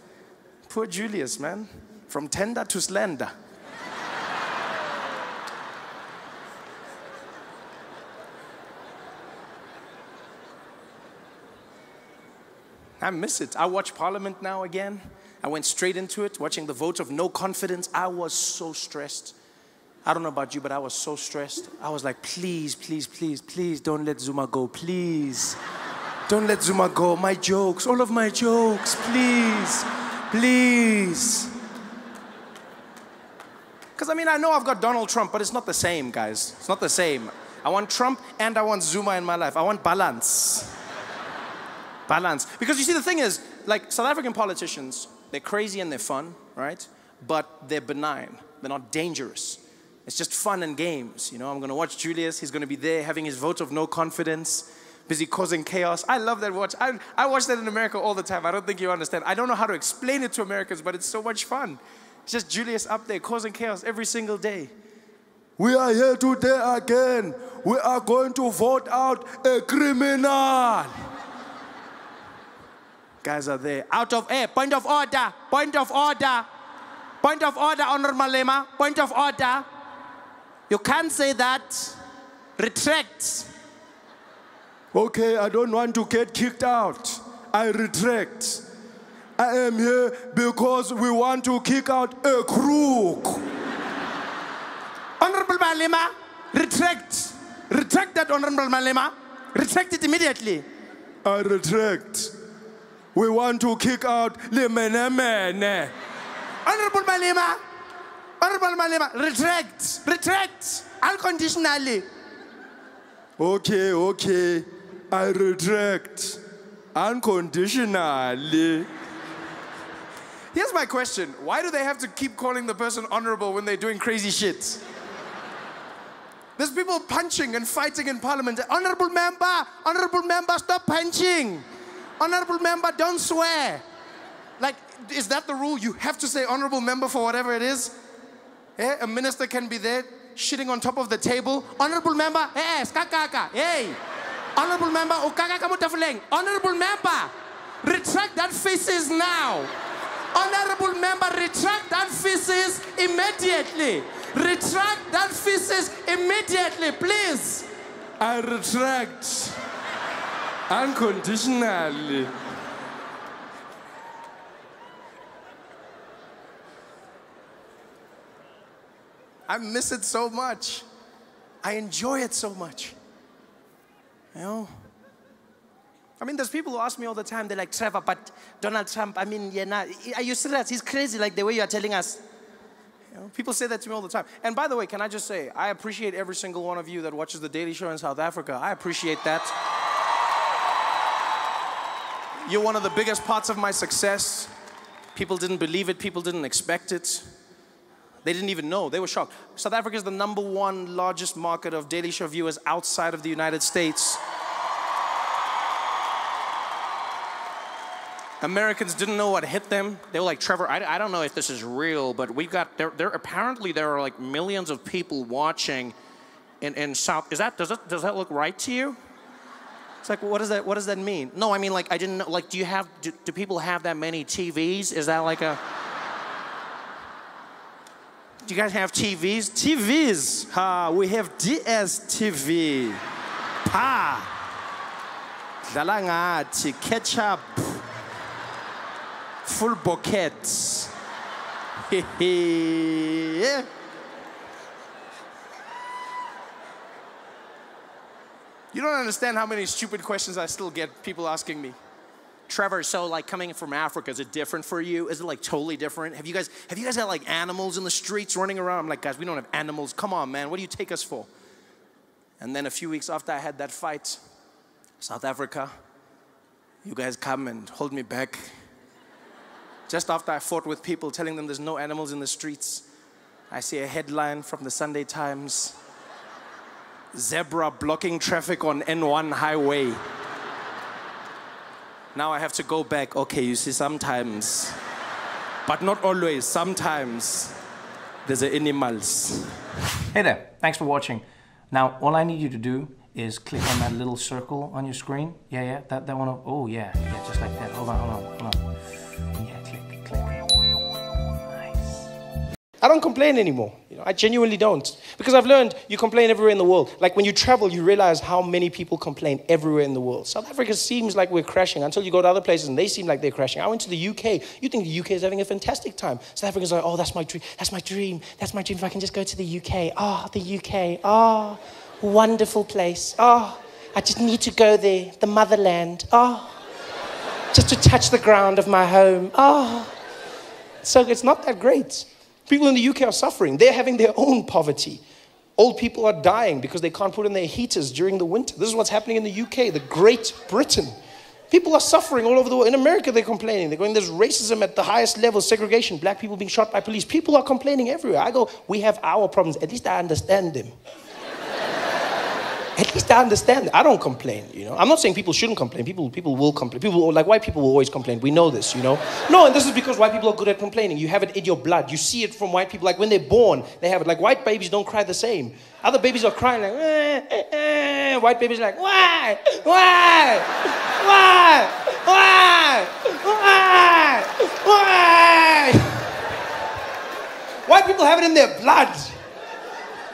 Poor Julius, man. From tender to slender. I miss it. I watch Parliament now again. I went straight into it, watching the vote of no confidence. I was so stressed. I don't know about you, but I was so stressed. I was like, please, please, please, please don't let Zuma go, please. Don't let Zuma go. My jokes, all of my jokes, please, please. Because I mean, I know I've got Donald Trump, but it's not the same, guys. It's not the same. I want Trump and I want Zuma in my life. I want balance. Balance. Because you see, the thing is, like South African politicians, they're crazy and they're fun, right? But they're benign. They're not dangerous. It's just fun and games. You know, I'm going to watch Julius. He's going to be there having his vote of no confidence, busy causing chaos. I love that watch. I watch that in America all the time. I don't think you understand. I don't know how to explain it to Americans, but it's so much fun. It's just Julius up there causing chaos every single day. We are here today again. We are going to vote out a criminal. Guys are there. Out of air. Point of order. Point of order. Point of order, Honorable Malema. Point of order. You can't say that. Retract. Okay, I don't want to get kicked out. I retract. I am here because we want to kick out a crook. Honorable Malema, retract. Retract that, Honorable Malema. Retract it immediately. I retract. We want to kick out the Menemene. Honorable Malema. Honorable Malema, retract. Retract. Unconditionally. Okay, okay. I retract. Unconditionally. Here's my question. Why do they have to keep calling the person honorable when they're doing crazy shit? There's people punching and fighting in parliament. Honorable member, stop punching. Honorable member, don't swear. Like, is that the rule? You have to say honorable member for whatever it is? Eh? A minister can be there shitting on top of the table. Honorable member, hey, skakaka, hey. Honorable member, ukaka mutafuleng. Honorable member, retract that feces now. Honorable member, retract that feces immediately. Retract that feces immediately, please. I retract. Unconditionally. I miss it so much. I enjoy it so much. You know? I mean, there's people who ask me all the time, they're like, Trevor, but Donald Trump, I mean, yeah, nah, are you serious? He's crazy like the way you're telling us. You know, people say that to me all the time. And by the way, can I just say, I appreciate every single one of you that watches The Daily Show in South Africa. I appreciate that. You're one of the biggest parts of my success. People didn't believe it. People didn't expect it. They didn't even know. They were shocked. South Africa is the #1 largest market of Daily Show viewers outside of the United States. Americans didn't know what hit them. They were like, Trevor, I don't know if this is real, but we got, apparently there are like millions of people watching in South, does that look right to you? It's like, what does that mean? No, I mean, like, I didn't know, like, do people have that many TVs? Is that like a, do you guys have TVs? TVs, we have DSTV. Dalangati, ketchup. Full bouquets. Yeah. You don't understand how many stupid questions I still get people asking me. Trevor, so like coming from Africa, is it different for you? Is it like totally different? Have you guys got like animals in the streets running around? I'm like, guys, we don't have animals. Come on, man. What do you take us for? And then a few weeks after I had that fight, South Africa, you guys come and hold me back. Just after I fought with people telling them there's no animals in the streets, I see a headline from the Sunday Times. Zebra blocking traffic on N1 highway. Now I have to go back. Okay, you see, sometimes, but not always, sometimes, there's the animals. Hey there, thanks for watching. Now, all I need you to do is click on that little circle on your screen. Yeah, that one. Oh, yeah, just like that. Hold on. Yeah, click. Nice. I don't complain anymore. You know, I genuinely don't. Because I've learned you complain everywhere in the world. Like when you travel, you realize how many people complain everywhere in the world. South Africa seems like we're crashing until you go to other places and they seem like they're crashing. I went to the UK. You think the UK is having a fantastic time. South Africans are like, oh, that's my dream. That's my dream. That's my dream if I can just go to the UK. Oh, the UK. Oh, wonderful place. Oh, I just need to go there. The motherland. Oh, just to touch the ground of my home. Oh. So it's not that great. People in the UK are suffering. They're having their own poverty. Old people are dying because they can't put in their heaters during the winter. This is what's happening in the UK, the Great Britain. People are suffering all over the world. In America, they're complaining. They're going, there's racism at the highest level, segregation, black people being shot by police. People are complaining everywhere. I go, we have our problems. At least I understand them. At least I understand. I don't complain, you know. I'm not saying people shouldn't complain. People will complain. People, like white people will always complain. We know this, you know. No, and this is because white people are good at complaining. You have it in your blood. You see it from white people. Like when they're born, they have it. Like white babies don't cry the same. Other babies are crying like, White babies are like, why? Why? Why? Why? Why? Why? White people have it in their blood.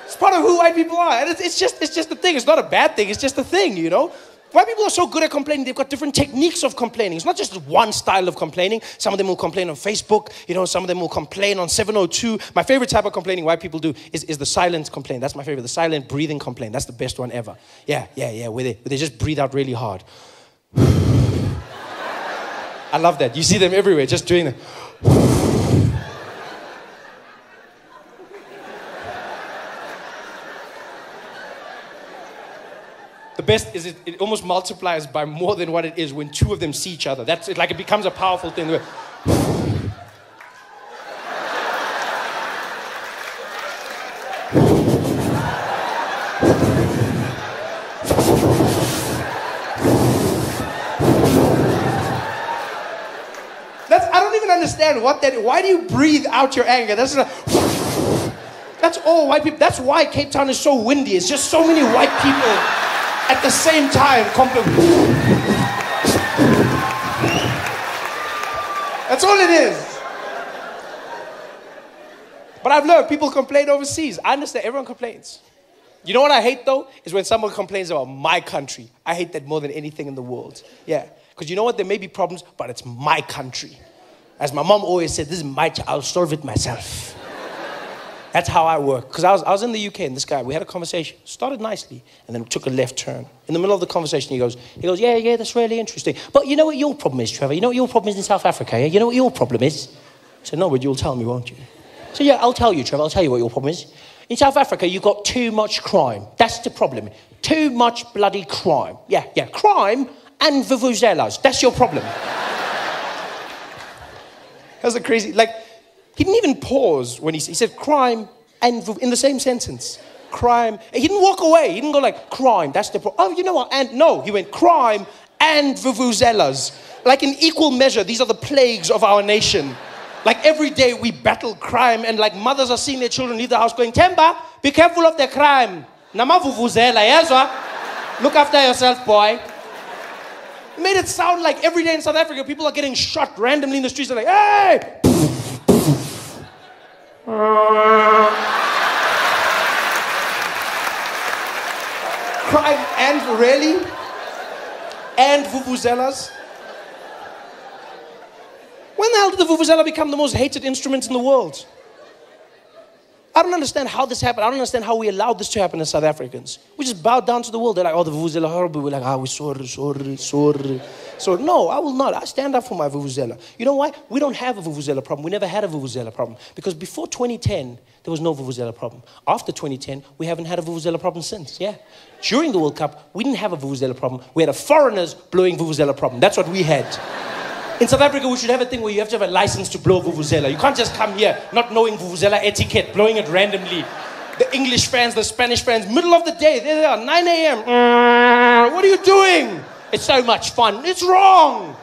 It's part of who white people are. And it's just the thing. It's not a bad thing. It's just a thing, you know. White people are so good at complaining. They've got different techniques of complaining. It's not just one style of complaining. Some of them will complain on Facebook. You know, some of them will complain on 702. My favorite type of complaining white people do is the silent complaint. That's my favorite. The silent breathing complaint. That's the best one ever. Yeah. Where they just breathe out really hard. I love that. You see them everywhere just doing that. The best is it almost multiplies by more than what it is when two of them see each other. That's it, like it becomes a powerful thing. I don't even understand what that is. Why do you breathe out your anger? That's all white people. That's why Cape Town is so windy. It's just so many white people at the same time. That's all it is. But I've learned people complain overseas. I understand, everyone complains. You know what I hate though? Is when someone complains about my country. I hate that more than anything in the world. Yeah, because you know what? There may be problems, but it's my country. As my mom always said, this is my I'll solve it myself. That's how I work. Because I was in the UK and this guy, we had a conversation. Started nicely and then took a left turn. In the middle of the conversation, he goes, yeah, that's really interesting. But you know what your problem is, Trevor? You know what your problem is in South Africa, yeah? You know what your problem is? I said, no, but you'll tell me, won't you? So yeah, I'll tell you, Trevor. I'll tell you what your problem is. In South Africa, you've got too much crime. That's the problem. Too much bloody crime. Yeah, crime and vuvuzelas. That's your problem. That's a crazy, like, he didn't even pause when he said crime and in the same sentence. Crime. He didn't walk away. He didn't go like, crime, that's the problem. Oh, you know what? And no, he went crime and vuvuzelas. Like in equal measure, these are the plagues of our nation. Like every day we battle crime and like mothers are seeing their children leave the house going, Temba, be careful of the crime. Nama vuvuzela, yes? Look after yourself, boy. It made it sound like every day in South Africa, people are getting shot randomly in the streets. They're like, hey! Crime and really? And vuvuzelas? When the hell did the vuvuzela become the most hated instrument in the world? I don't understand how this happened. I don't understand how we allowed this to happen as South Africans. We just bowed down to the world. They're like, oh, the vuvuzela horrible. We're like, we're sorry. So no, I will not. I stand up for my vuvuzela. You know why? We don't have a vuvuzela problem. We never had a vuvuzela problem. Because before 2010, there was no vuvuzela problem. After 2010, we haven't had a vuvuzela problem since, yeah. During the World Cup, we didn't have a vuvuzela problem. We had a foreigners blowing vuvuzela problem. That's what we had. In South Africa, we should have a thing where you have to have a license to blow vuvuzela. You can't just come here not knowing vuvuzela etiquette, blowing it randomly. The English fans, the Spanish fans, middle of the day, there they are, 9 a.m. What are you doing? It's so much fun. It's wrong.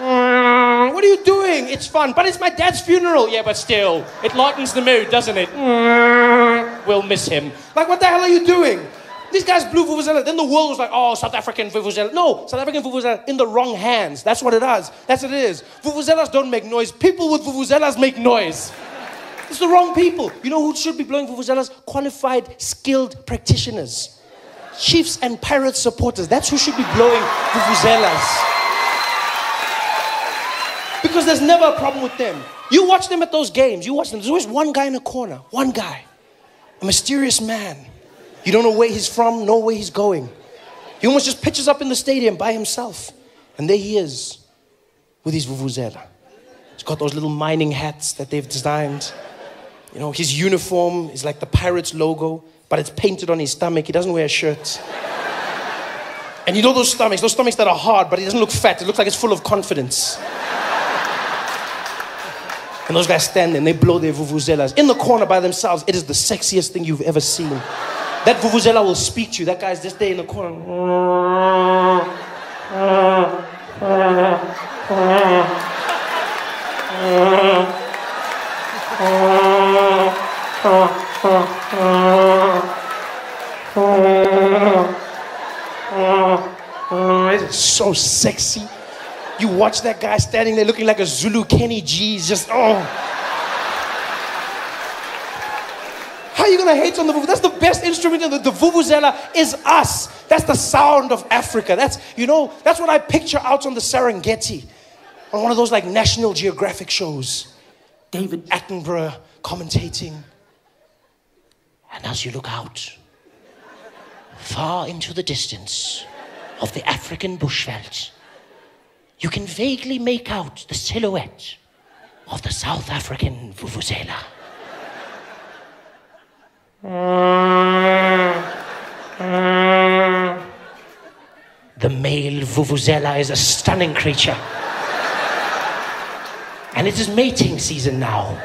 What are you doing? It's fun. But it's my dad's funeral. Yeah, but still, it lightens the mood, doesn't it? We'll miss him. Like, what the hell are you doing? These guys blew vuvuzela. Then the world was like, oh, South African vuvuzela. No, South African vuvuzela in the wrong hands. That's what it is. That's what it is. Vuvuzelas don't make noise. People with vuvuzelas make noise. It's the wrong people. You know who should be blowing vuvuzelas? Qualified, skilled practitioners. Chiefs and pirate supporters. That's who should be blowing vuvuzelas. Because there's never a problem with them. You watch them at those games. You watch them. There's always one guy in a corner. One guy. A mysterious man. You don't know where he's from, nor where he's going. He almost just pitches up in the stadium by himself. And there he is with his vuvuzela. He's got those little mining hats that they've designed. You know, his uniform is like the Pirates logo, but it's painted on his stomach. He doesn't wear a shirt. And you know those stomachs that are hard, but it doesn't look fat. It looks like it's full of confidence. And those guys stand there and they blow their vuvuzelas in the corner by themselves. It is the sexiest thing you've ever seen. That vuvuzela will speak to you. That guy's just there in the corner. It's so sexy. You watch that guy standing there looking like a Zulu Kenny G. Just, oh. How are you going to hate on the vuvuzela? That's the best instrument in the vuvuzela is us. That's the sound of Africa. That's, you know, that's what I picture out on the Serengeti. On one of those like National Geographic shows. David Attenborough commentating. And as you look out, far into the distance of the African bushveld, you can vaguely make out the silhouette of the South African vuvuzela. The male vuvuzela is a stunning creature. And it is mating season now.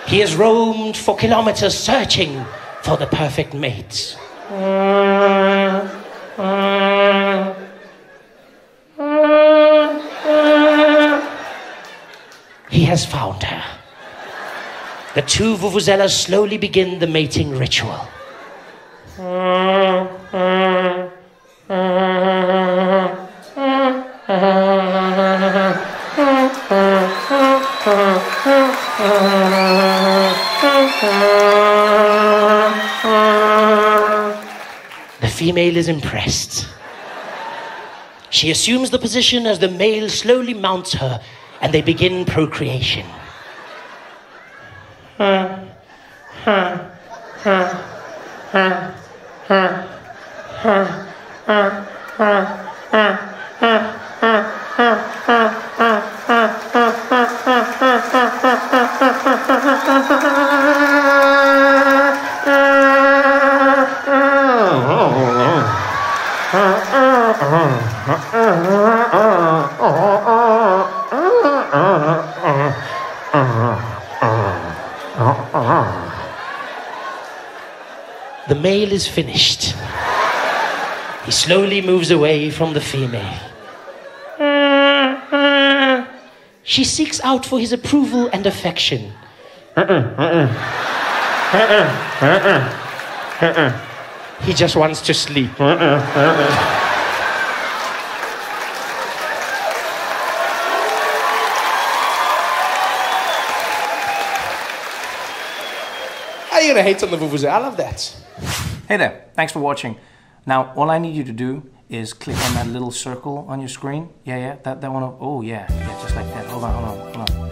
He has roamed for kilometers searching for the perfect mate. He has found her. The two vuvuzelas slowly begin the mating ritual. The female is impressed. She assumes the position as the male slowly mounts her and they begin procreation. The male is finished. He slowly moves away from the female. She seeks out for his approval and affection. He just wants to sleep. How are you gonna hate on the vuvuzela? I love that. Hey there, thanks for watching. Now, all I need you to do is click on that little circle on your screen. Yeah, that one. Oh, yeah, just like that. Hold on.